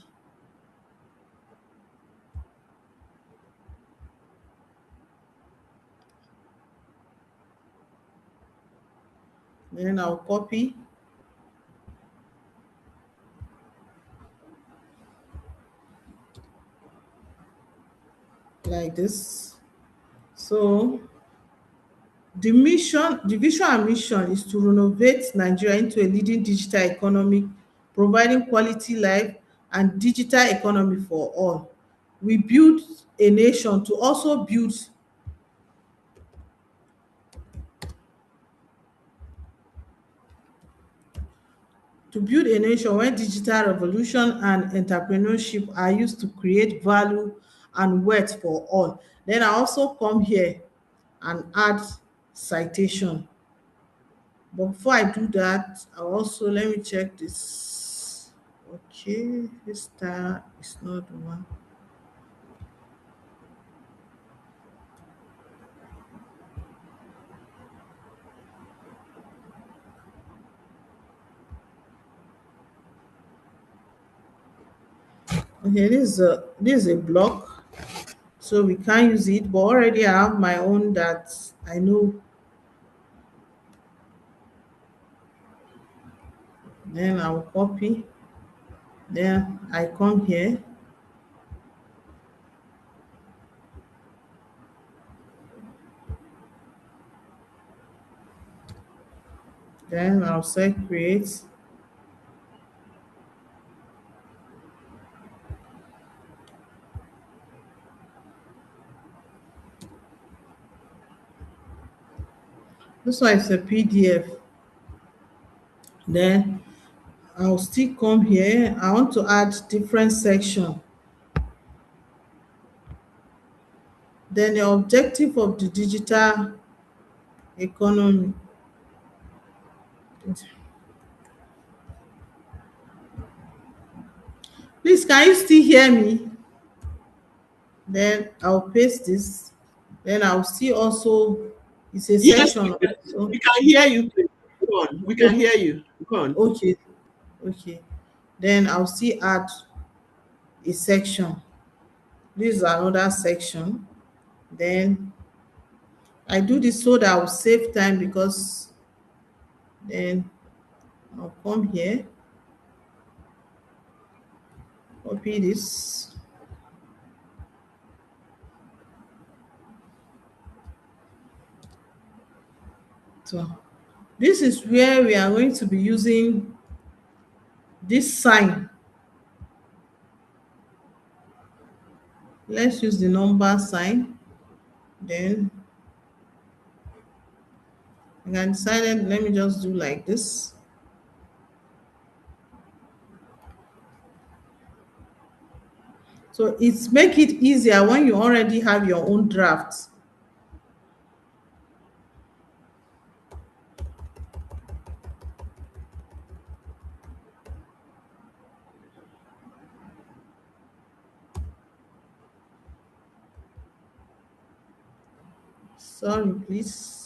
Then I'll copy like this. So the mission, the vision and mission is to renovate Nigeria into a leading digital economy, providing quality life and digital economy for all. We build a nation to also build a nation where digital revolution and entrepreneurship are used to create value and wealth for all. Then I also come here and add citation. But before I do that, I also let me check this. Okay, this style is not the one. Okay, this is a block, so we can't use it. But already I have my own that I know. Then I'll copy. Then I come here. Then I'll say create. This one is a PDF. Then I'll still come here. I want to add different section. Then the objective of the digital economy. Please, can you still hear me? Then I'll paste this. Then I'll see also, it's a Yes, section also. we can hear you. Go on. We can hear you. Go on. Okay, okay. Then I'll see add a section. This is another section. Then I do this so that I'll save time, because then I'll come here, copy this. So this is where we are going to be using this sign. Let's use the number sign. Then I can decide, let me just do like this. So it's make it easier when you already have your own draft. Sorry, please.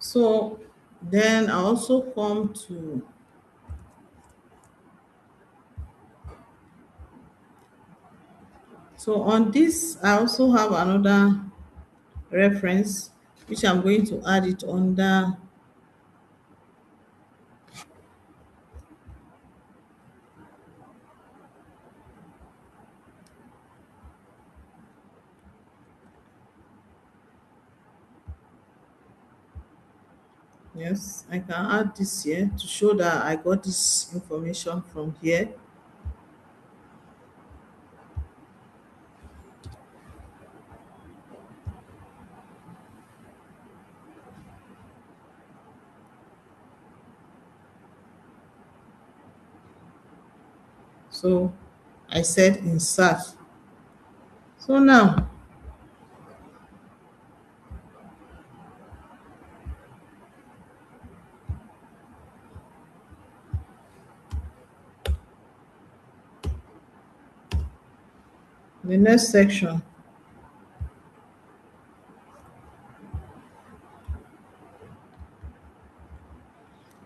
So then I also come to, so on this I also have another reference which I'm going to add it under. Yes, I can add this here to show that I got this information from here. So I said insert. So now the next section.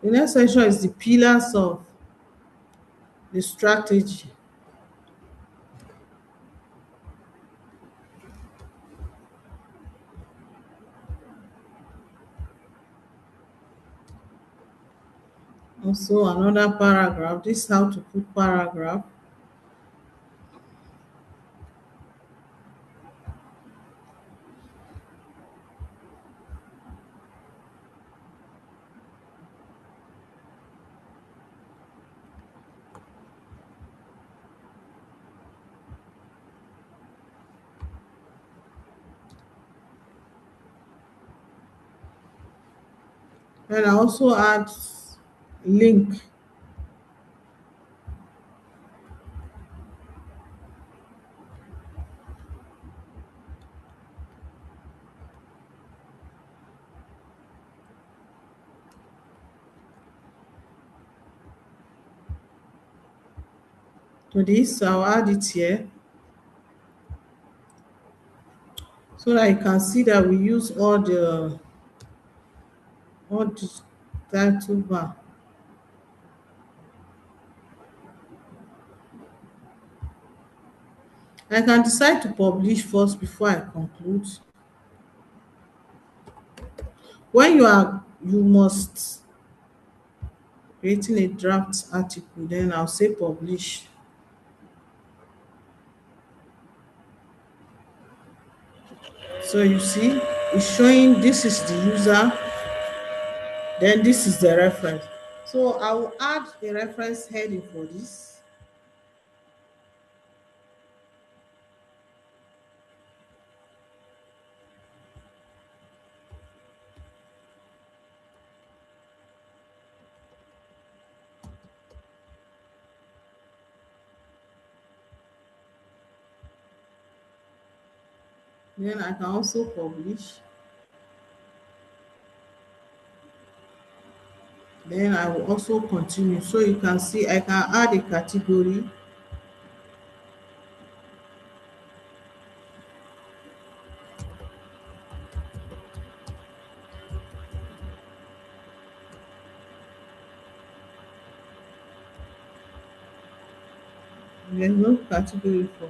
The next section is the pillars of the strategy. Also another paragraph. This is how to put paragraph. And I also add link. To this, I'll add it here so that you can see that we use all the title bar. I can decide to publish first before I conclude. When you must creating a draft article, then I'll say publish. So you see, it's showing this is the user, then this is the reference. So I will add a reference heading for this. Then I can also publish. Then I will also continue. So you can see I can add a category. There's no category for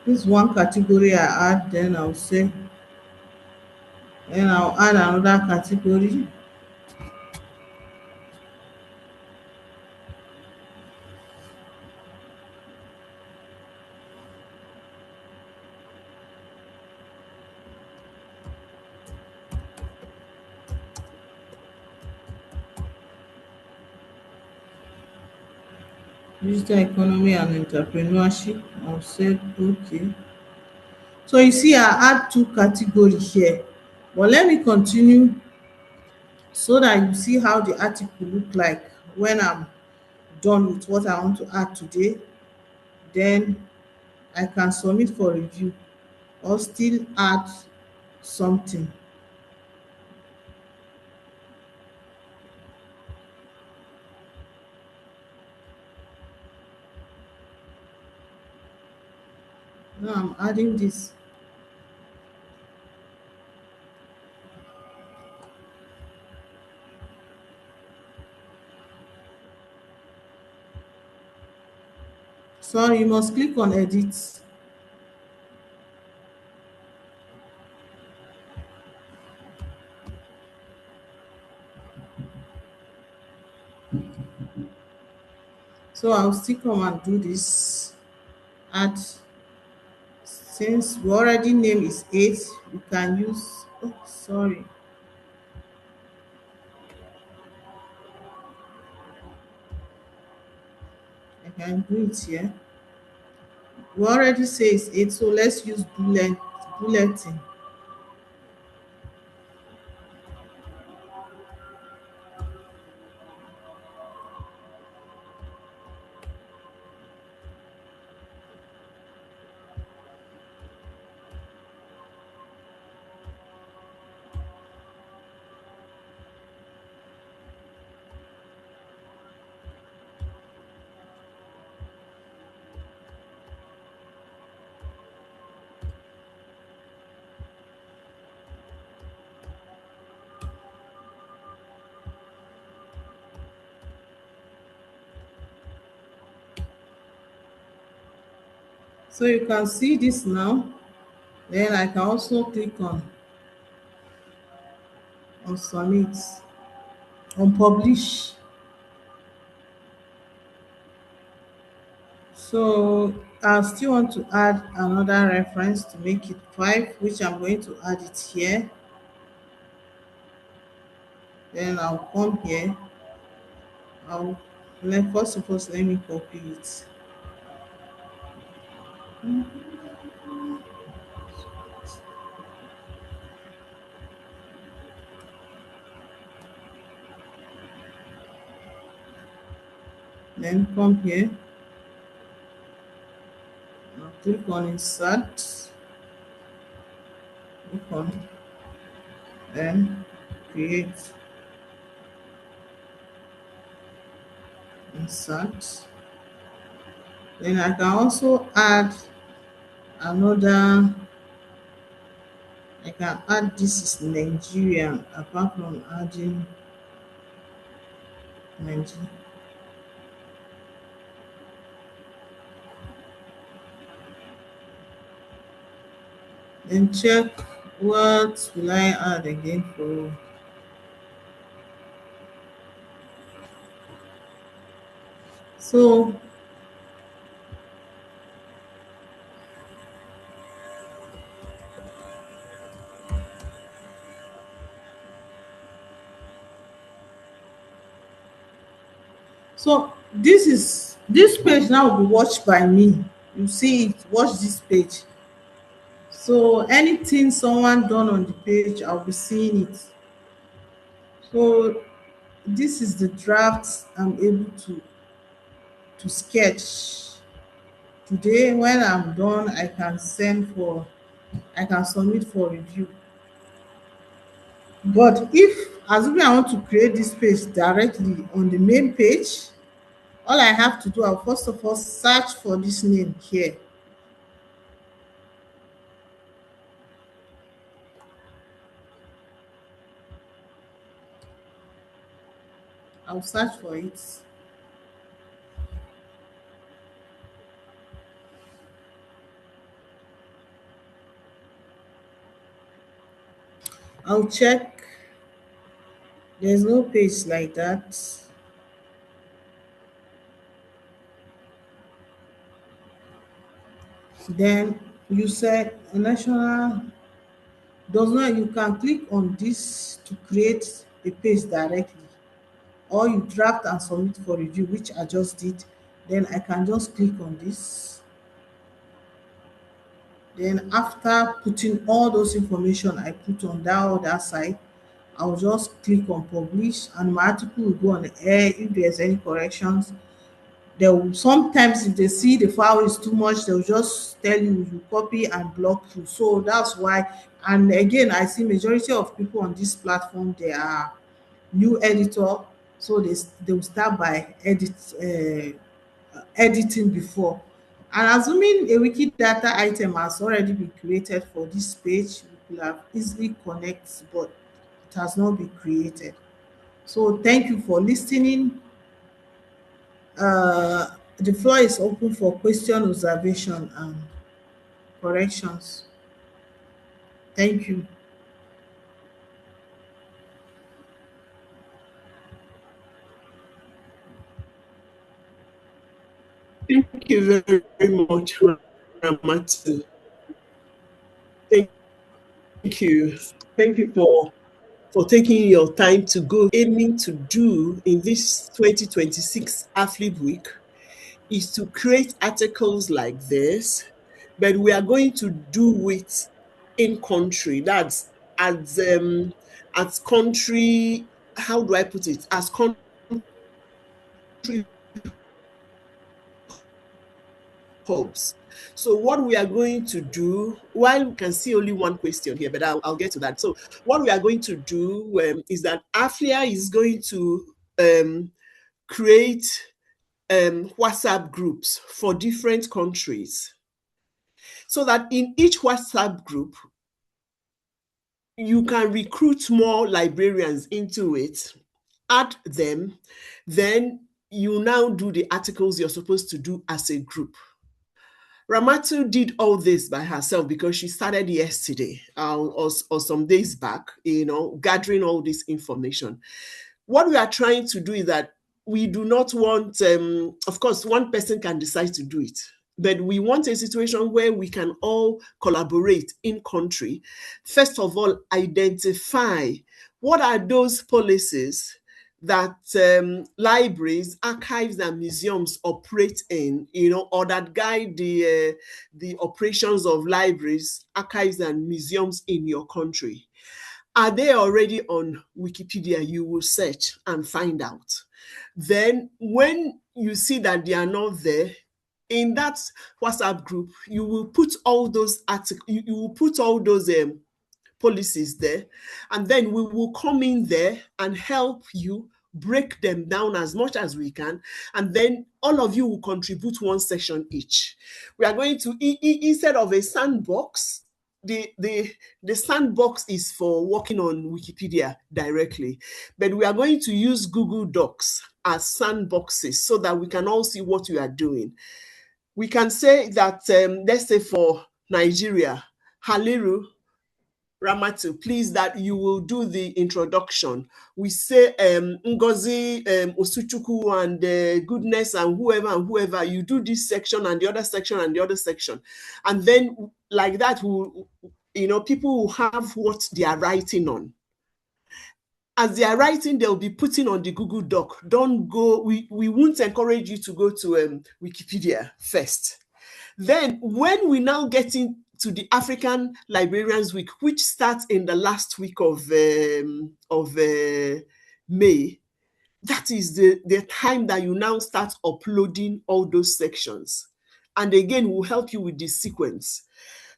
this one category I add, then I'll say, then I'll add another category. Digital economy and entrepreneurship. I'll say okay. So you see I add two categories here. But let me continue so that you see how the article look like when I'm done with what I want to add today. Then I can submit for review or still add something. Now I'm adding this. Sorry, you must click on edit. So I'll still come and do this. Add, since we already name is 8, we can use, oh, sorry. I can do it here. We already say it's 8, so let's use bulletin. So you can see this now. Then I can also click on submit, on publish. So I still want to add another reference to make it 5, which I'm going to add it here. Then I'll come here. First of all, let me copy it. Then come here. I'll click on insert. Click on, then create, insert. Then I can also add another. I can add this is Nigerian apart from adding Nigeria. Then check what will I add again for. So this page now will be watched by me. You see it, watch this page. So anything someone done on the page, I'll be seeing it. So this is the draft I'm able to sketch. Today, when I'm done, I can submit for review. But if, assuming I want to create this page directly on the main page, all I have to do, I'll first of all search for this name here. I'll search for it. I'll check. There's no page like that. Then you said national does not, you can click on this to create a page directly, or you draft and submit for review, which I just did. Then I can just click on this. Then after putting all those information I put on that other side, I'll just click on publish and my article will go on the air. If there's any corrections, they will, sometimes if they see the file is too much, they'll just tell you copy and block you. So that's why. And again, I see majority of people on this platform, they are new editor, so they will start by editing before. And assuming a Wikidata item has already been created for this page, we could have easily connect, but it has not been created. So thank you for listening. The floor is open for question, observation, and corrections. Thank you. Thank you very much, Ramatu. Thank you. Thank you for taking your time to go. Aiming to do in this 2026 AFLIB week is to create articles like this, but we are going to do it in country. That's as country, how do I put it? As country hubs. So what we are going to do, while we can see only one question here, but I'll get to that. So what we are going to do is that AFLIA is going to create WhatsApp groups for different countries, so that in each WhatsApp group, you can recruit more librarians into it, add them, then you now do the articles you're supposed to do as a group. Ramatu did all this by herself because she started yesterday or some days back, gathering all this information. What we are trying to do is that we do not want, of course, one person can decide to do it, but we want a situation where we can all collaborate in country. First of all, identify what are those policies that libraries, archives, and museums operate in, or that guide the operations of libraries, archives, and museums in your country. Are they already on Wikipedia? You will search and find out. Then when you see that they are not there, in that WhatsApp group, you will put all those articles, you will put all those policies there, and then we will come in there and help you break them down as much as we can, and then all of you will contribute one section each. We are going to, instead of a sandbox, the sandbox is for working on Wikipedia directly, but we are going to use Google Docs as sandboxes so that we can all see what you are doing. We can say that, let's say for Nigeria, Haliru, Ramatu, please, that you will do the introduction. We say Ngozi, Osuchukwu, and Goodness, and whoever, you do this section and the other section and the other section. And then like that, people will have what they are writing on. As they are writing, they'll be putting on the Google Doc. Don't go, we won't encourage you to go to Wikipedia first. Then when we now get into the African Librarians Week, which starts in the last week of May, that is the time that you now start uploading all those sections. And again, we'll help you with the sequence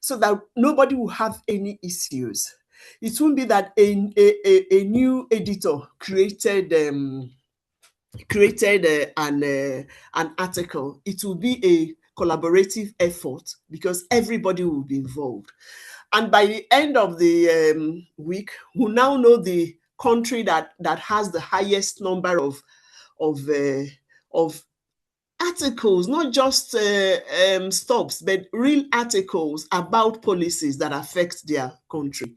so that nobody will have any issues. It won't be that a new editor created an article. It will be a collaborative effort because everybody will be involved. And by the end of the week, we'll now know the country that has the highest number of articles, not just stops, but real articles about policies that affect their country.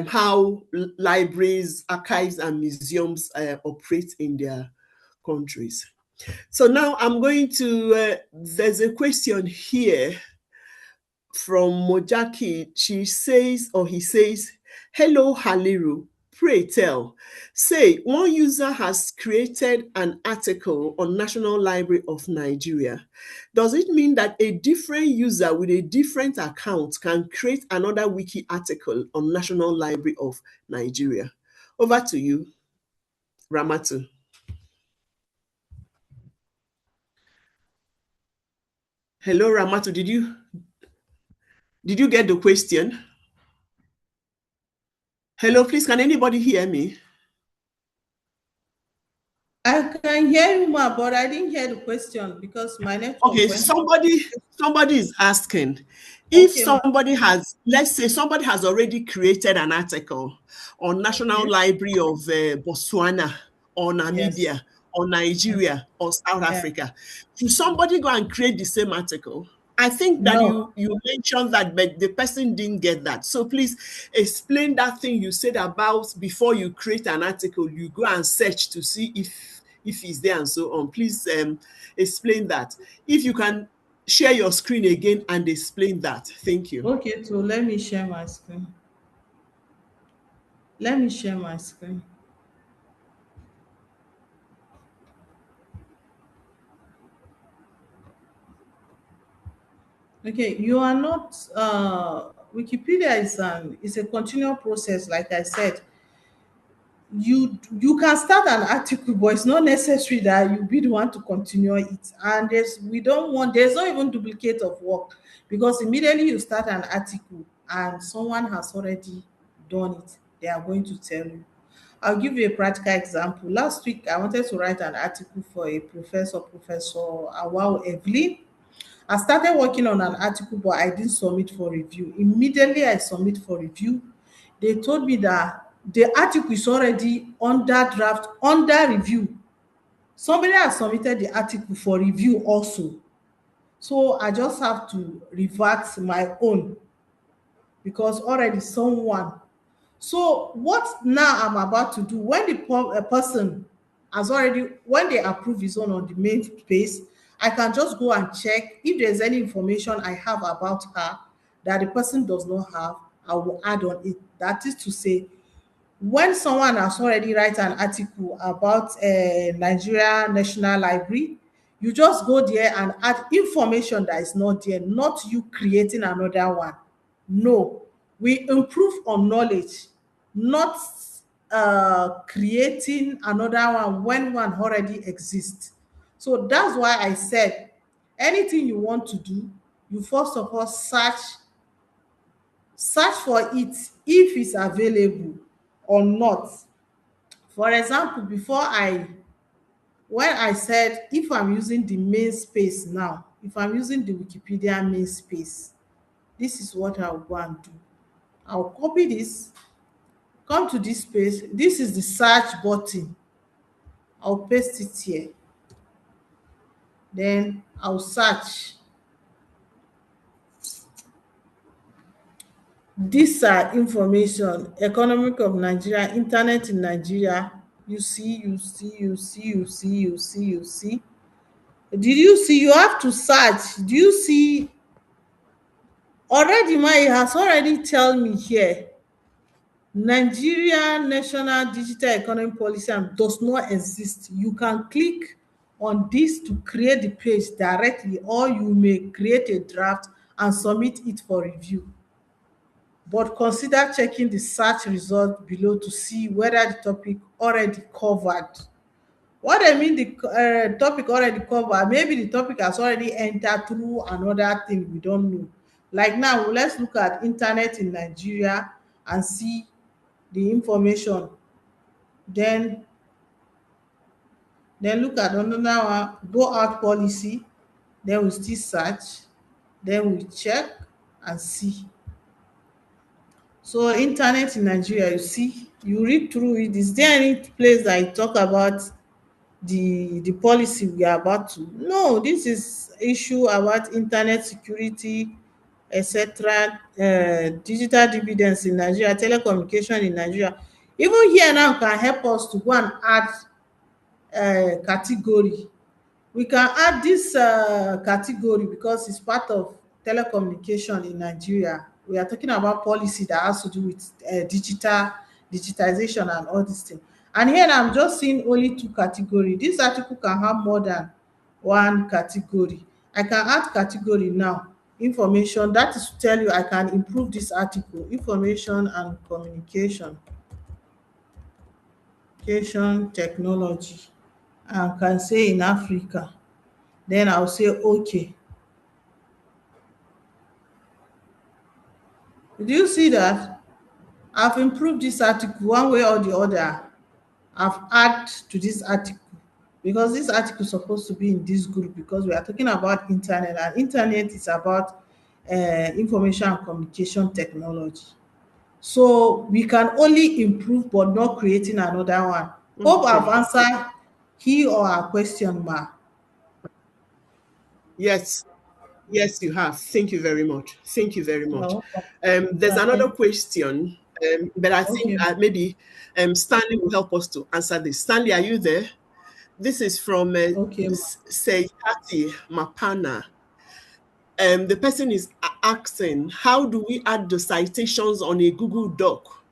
How libraries, archives, and museums operate in their countries. So now I'm going to, there's a question here from Mojaki. She says, or he says, hello, Haliru. Pray tell. Say, one user has created an article on National Library of Nigeria. Does it mean that a different user with a different account can create another wiki article on National Library of Nigeria? Over to you, Ramatu. Hello, Ramatu. Did you get the question? Hello, please, can anybody hear me? I can hear you, Ma, but I didn't hear the question because my network Okay, went. somebody is asking if somebody has, let's say somebody has already created an article on National Library of Botswana or Namibia or Nigeria or South Africa. Should somebody go and create the same article? I think that you mentioned that, but the person didn't get that. So please explain that thing you said about before you create an article, you go and search to see if if he's there and so on. Please explain that. If you can share your screen again and explain that. Thank you. Okay, so let me share my screen. Let me share my screen. Okay, you are not Wikipedia is a continual process, like I said. You can start an article, but it's not necessary that you be the one to continue it. And there's not even duplicate of work, because immediately you start an article and someone has already done it, they are going to tell you. I'll give you a practical example. Last week I wanted to write an article for a professor, Professor Awao Evelyn. I started working on an article, but I didn't submit for review. Immediately I submit for review, they told me that the article is already under draft, under review. Somebody has submitted the article for review also. So I just have to revert my own, because already someone. So what now I'm about to do, when a person has already, when they approve his own on the main space, I can just go and check if there's any information I have about her that the person does not have. I will add on it. That is to say, when someone has already write an article about Nigeria National Library, you just go there and add information that is not there, not you creating another one. No, we improve on knowledge, not creating another one when one already exists. So that's why I said anything you want to do, you first of all search for it if it's available or not. For example, when I said if I'm using the main space now, if I'm using the Wikipedia main space, this is what I'll go and do. I'll copy this, come to this space. This is the search button. I'll paste it here. Then I'll search. These are information: economic of Nigeria, internet in Nigeria. You see. Did you see? You have to search. Do you see? Already, it has already tell me here, Nigeria National Digital Economy Policy does not exist. You can click on this to create the page directly, or you may create a draft and submit it for review. But consider checking the search result below to see whether the topic already covered. What I mean, the topic already covered, maybe the topic has already entered through another thing we don't know. Like now, let's look at internet in Nigeria and see the information. Then look at another one, go out policy. Then we still search. Then we check and see. So internet in Nigeria, you see, you read through it. Is there any place that you talk about the policy we are about to? No, this is issue about internet security, etc. Digital dividends in Nigeria, telecommunication in Nigeria. Even here now can help us to go and add category. We can add this category because it's part of telecommunication in Nigeria. We are talking about policy that has to do with digitization and all these things. And here I'm just seeing only two categories. This article can have more than one category. I can add category now. Information, that is to tell you I can improve this article. Information and communication technology. I can say in Africa. Then I'll say okay. Do you see that? I've improved this article one way or the other. I've added to this article because this article is supposed to be in this group, because we are talking about internet, and internet is about information and communication technology. So we can only improve but not creating another one. Hope I've answered he or her question, Ma. Yes, you have. Thank you very much. No. There's another question, but I think Okay. maybe Stanley will help us to answer this. Stanley, are you there? This is from Okay. Seyati Mapana. The person is asking, how do we add the citations on a Google Doc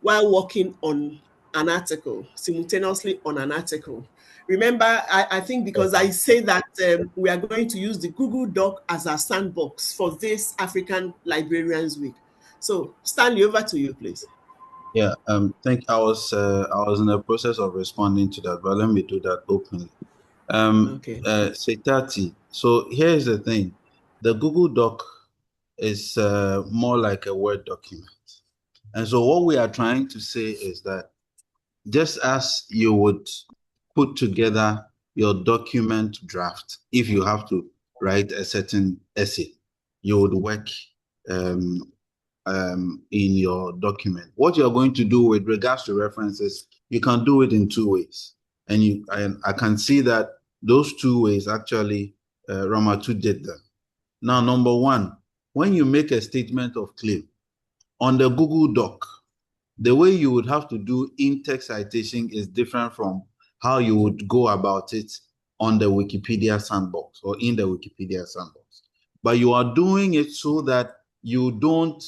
while working on an article, simultaneously on an article? Remember, I think because I say that we are going to use the Google Doc as our sandbox for this African Librarians Week. So, Stanley, over to you, please. Yeah, I was in the process of responding to that, but let me do that openly. Okay. Setati. So here's the thing. The Google Doc is more like a Word document. And so what we are trying to say is that just as you would put together your document draft, if you have to write a certain essay, you would work in your document. What you're going to do with regards to references, you can do it in two ways. And I can see that those two ways actually Ramatu did them. Now, number one, when you make a statement of claim on the Google Doc, the way you would have to do in-text citation is different from how you would go about it on the Wikipedia sandbox or in the Wikipedia sandbox. But you are doing it so that you don't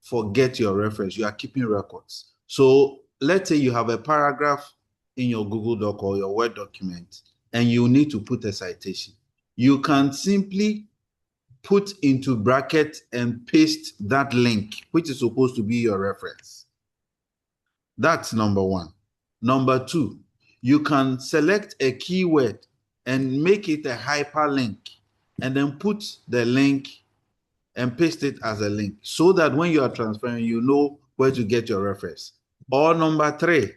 forget your reference. You are keeping records. So let's say you have a paragraph in your Google Doc or your Word document, and you need to put a citation. You can simply put into bracket and paste that link, which is supposed to be your reference. That's number one. Number two, you can select a keyword and make it a hyperlink and then put the link and paste it as a link so that when you are transferring, you know where to get your reference. Or number three,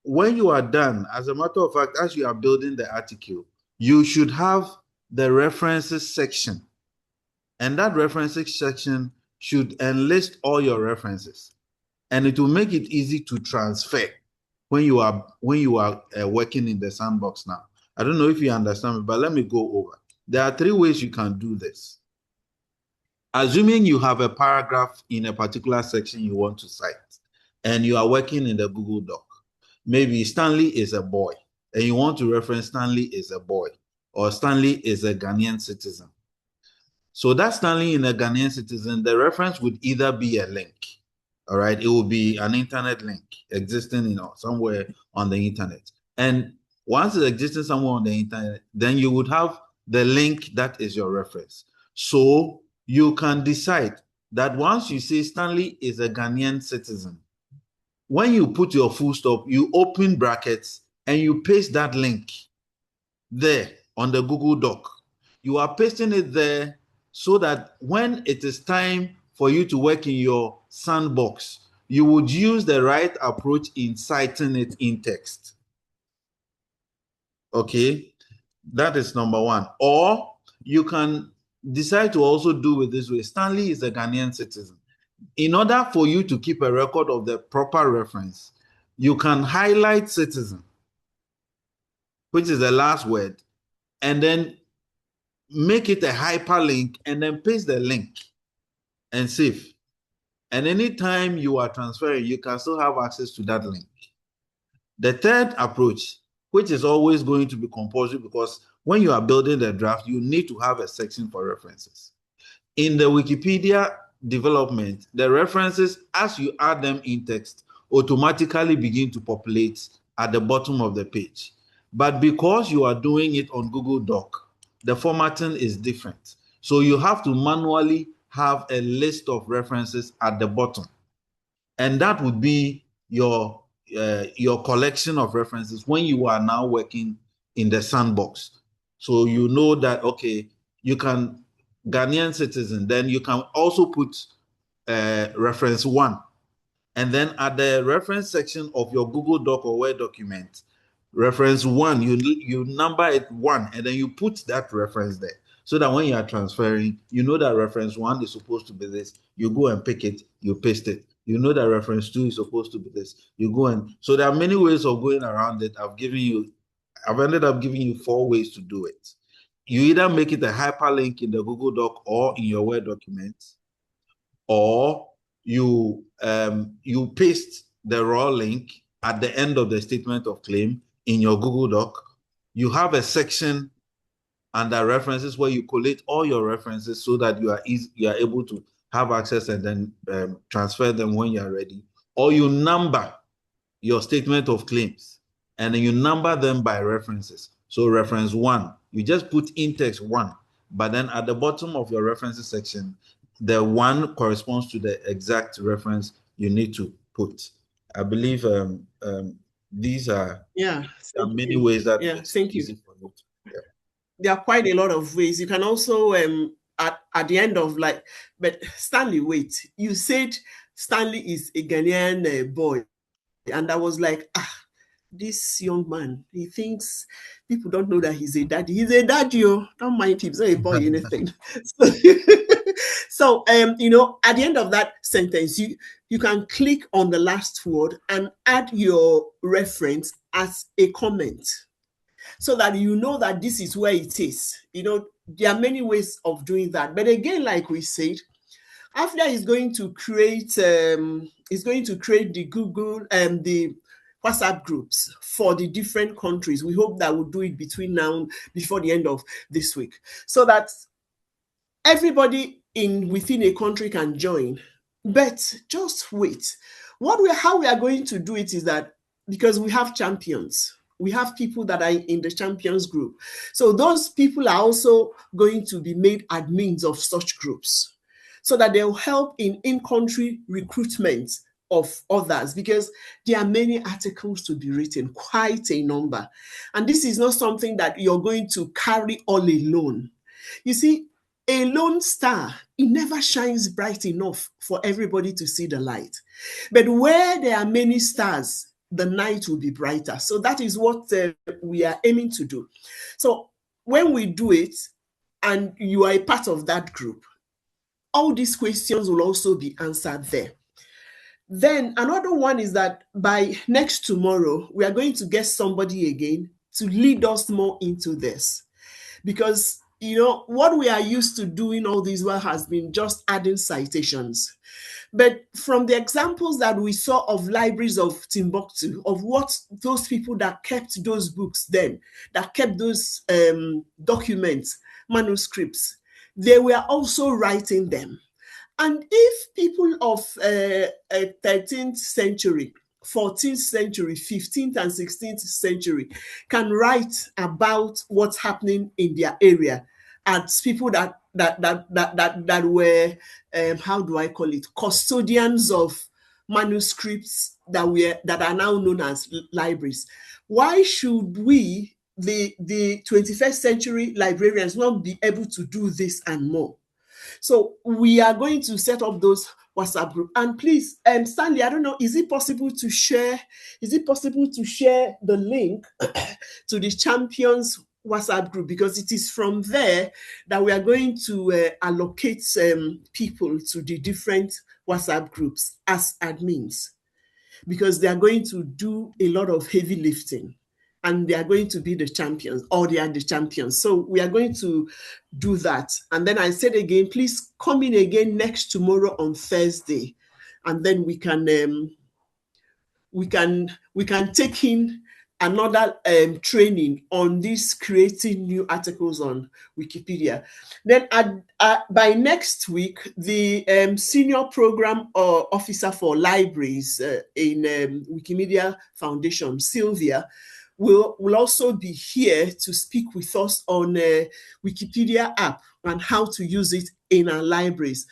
when you are done, as a matter of fact, as you are building the article, you should have the references section. And that references section should enlist all your references. And it will make it easy to transfer when you are working in the sandbox now. I don't know if you understand me, but let me go over. There are three ways you can do this. Assuming you have a paragraph in a particular section you want to cite, and you are working in the Google Doc. Maybe Stanley is a boy, and you want to reference Stanley is a boy, or Stanley is a Ghanaian citizen. So that Stanley in a Ghanaian citizen, the reference would either be a link, all right? It will be an internet link existing, somewhere on the internet. And once it's existing somewhere on the internet, then you would have the link that is your reference. So you can decide that once you say Stanley is a Ghanaian citizen, when you put your full stop, you open brackets and you paste that link there on the Google Doc. You are pasting it there so that when it is time for you to work in your sandbox, you would use the right approach in citing it in text. Okay, that is number one. Or you can decide to also do it this way. Stanley is a Ghanaian citizen. In order for you to keep a record of the proper reference, you can highlight citizen, which is the last word, and then make it a hyperlink and then paste the link and save. And anytime you are transferring, you can still have access to that link. The third approach, which is always going to be compulsory because when you are building the draft, you need to have a section for references. In the Wikipedia development, the references, as you add them in text, automatically begin to populate at the bottom of the page. But because you are doing it on Google Doc, the formatting is different. So you have to manually have a list of references at the bottom. And that would be your collection of references when you are now working in the sandbox. So you know that, okay, you can Ghanaian citizen, then you can also put reference one. And then at the reference section of your Google Doc or Word document, reference one, you number it one, and then you put that reference there. So that when you are transferring, you know that reference one is supposed to be this. You go and pick it, you paste it. You know that reference two is supposed to be this. You go and, so there are many ways of going around it. I've ended up giving you 4 ways to do it. You either make it a hyperlink in the Google Doc or in your Word document, or you paste the raw link at the end of the statement of claim in your Google Doc, you have a section under references where you collate all your references so that you are able to have access and then transfer them when you are ready. Or you number your statement of claims and then you number them by references. So reference 1, you just put in text 1, but then at the bottom of your references section, the 1 corresponds to the exact reference you need to put. I believe these are, there are many ways that makes it easy for you. There are quite a lot of ways. You can also at the end of but Stanley, wait, you said Stanley is a Ghanaian boy, and I was like, this young man, he thinks people don't know that he's a daddy. He's a daddy, don't mind him. He's not a boy, anything. So, you know, at the end of that sentence, you can click on the last word and add your reference as a comment, so that you know that this is where it is. You know, there are many ways of doing that. But again, like we said, after he's going to create the Google and the WhatsApp groups for the different countries. We hope that we'll do it before the end of this week, so that everybody within a country can join. But just wait. How we are going to do it is that, because we have champions, we have people that are in the champions group. So those people are also going to be made admins of such groups, so that they'll help in-country recruitment of others, because there are many articles to be written, quite a number. And this is not something that you're going to carry all alone. You see, a lone star, it never shines bright enough for everybody to see the light. But where there are many stars, the night will be brighter. So that is what we are aiming to do. So when we do it, and you are a part of that group, all these questions will also be answered there. Then another one is that by next tomorrow, we are going to get somebody again to lead us more into this. Because, you know, what we are used to doing all this while has been just adding citations. But from the examples that we saw of libraries of Timbuktu, of what those people that kept those books then, that kept those documents, manuscripts, they were also writing them. And if people of 13th century, 14th century, 15th and 16th century can write about what's happening in their area, as people that were, how do I call it, custodians of manuscripts that are now known as libraries, why should we, the 21st century librarians, not be able to do this and more? So we are going to set up those WhatsApp group. And please, Stanley, I don't know, is it possible to share the link to the Champions WhatsApp group? Because it is from there that we are going to allocate people to the different WhatsApp groups as admins, because they are going to do a lot of heavy lifting. And they are going to be the champions, or they are the champions. So we are going to do that. And then I said again, please come in again next tomorrow on Thursday, and then we can take in another training on this, creating new articles on Wikipedia. Then by next week, the senior program officer for libraries in Wikimedia Foundation, Sylvia, will also be here to speak with us on Wikipedia app and how to use it in our libraries.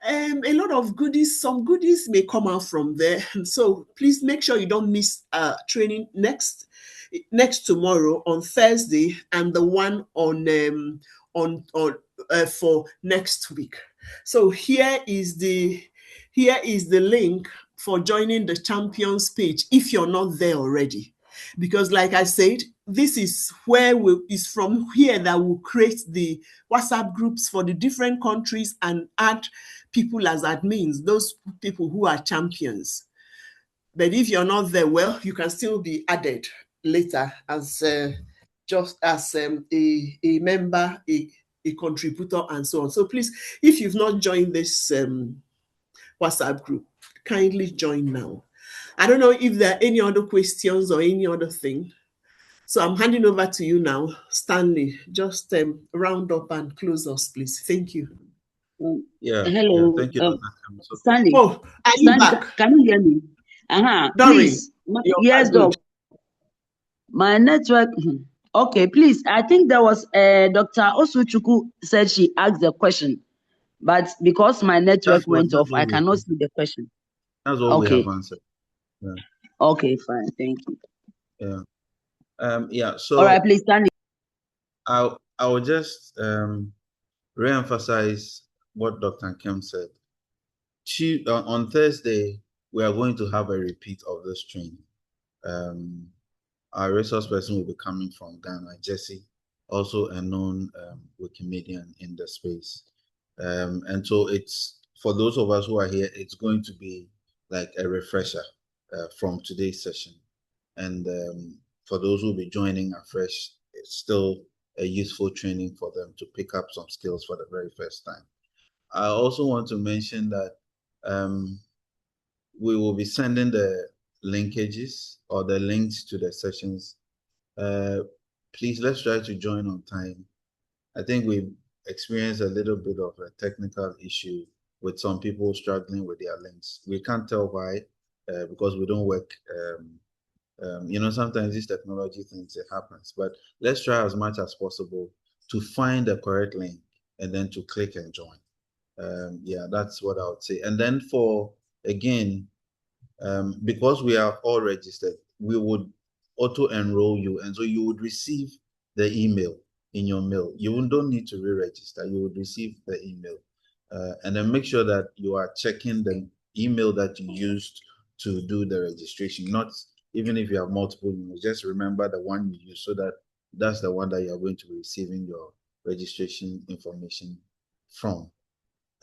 A lot of goodies, some goodies may come out from there. So please make sure you don't miss training next tomorrow on Thursday, and the one for next week. So here is the link for joining the Champions page if you're not there already. Because like I said, this is where is from here that we'll create the WhatsApp groups for the different countries and add people as admins, those people who are champions. But if you're not there, well, you can still be added later as just as a member, a contributor, and so on. So please, if you've not joined this WhatsApp group, kindly join now. I don't know if there are any other questions or any other thing. So I'm handing over to you now, Stanley. Just round up and close us, please. Thank you. Hello. Thank you, Stanley. Oh, are you back? Can you hear me? Please. Yes, Doc. My network. Okay, please. I think there was Dr. Osuchuku said she asked the question, but because my network went off, I cannot see the question. That's all we have answered. Yeah. Okay, fine. Thank you. Yeah. So all right, please, Stanley. I will just re-emphasize what Dr. Kim said. On Thursday, we are going to have a repeat of this training. Our resource person will be coming from Ghana, Jesse, also a known Wikimedian in the space. And so it's, for those of us who are here, it's going to be like a refresher from today's session. And for those who will be joining afresh, it's still a useful training for them to pick up some skills for the very first time. I also want to mention that we will be sending the linkages or the links to the sessions. Please, let's try to join on time. I think we've experienced a little bit of a technical issue with some people struggling with their links. We can't tell why, because we don't work. Sometimes these technology things, it happens. But let's try as much as possible to find the correct link and then to click and join. Yeah, that's what I would say. And then because we are all registered, we would auto-enroll you. And so you would receive the email in your mail. You don't need to re-register. You would receive the email. And then make sure that you are checking the email that you used to do the registration. Not even if you have multiple emails, just remember the one you use, so that that's the one that you are going to be receiving your registration information from.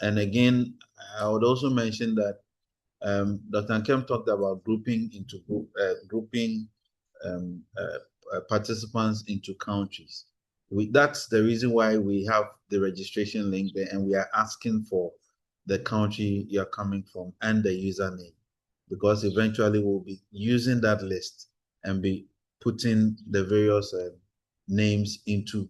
And again, I would also mention that Dr. Nkem talked about grouping participants into countries. That's the reason why we have the registration link there, and we are asking for the country you're coming from and the username, because eventually we'll be using that list and be putting the various names into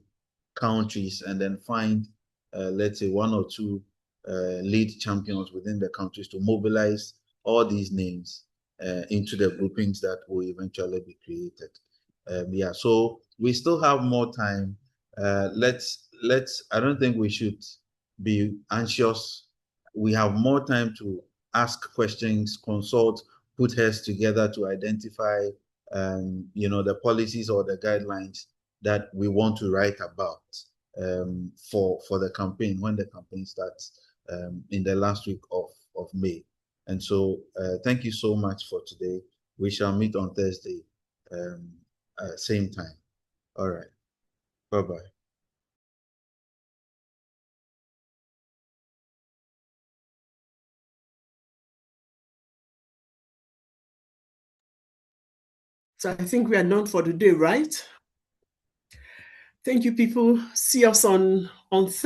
countries, and then find, let's say, one or two lead champions within the countries to mobilize all these names into the groupings that will eventually be created. Yeah, so we still have more time. I don't think we should be anxious. We have more time to ask questions, consult, put heads together to identify, the policies or the guidelines that we want to write about for the campaign, when the campaign starts in the last week of May. And so thank you so much for today. We shall meet on Thursday, same time. All right. Bye-bye. So I think we are done for the day, right? Thank you, people. See us on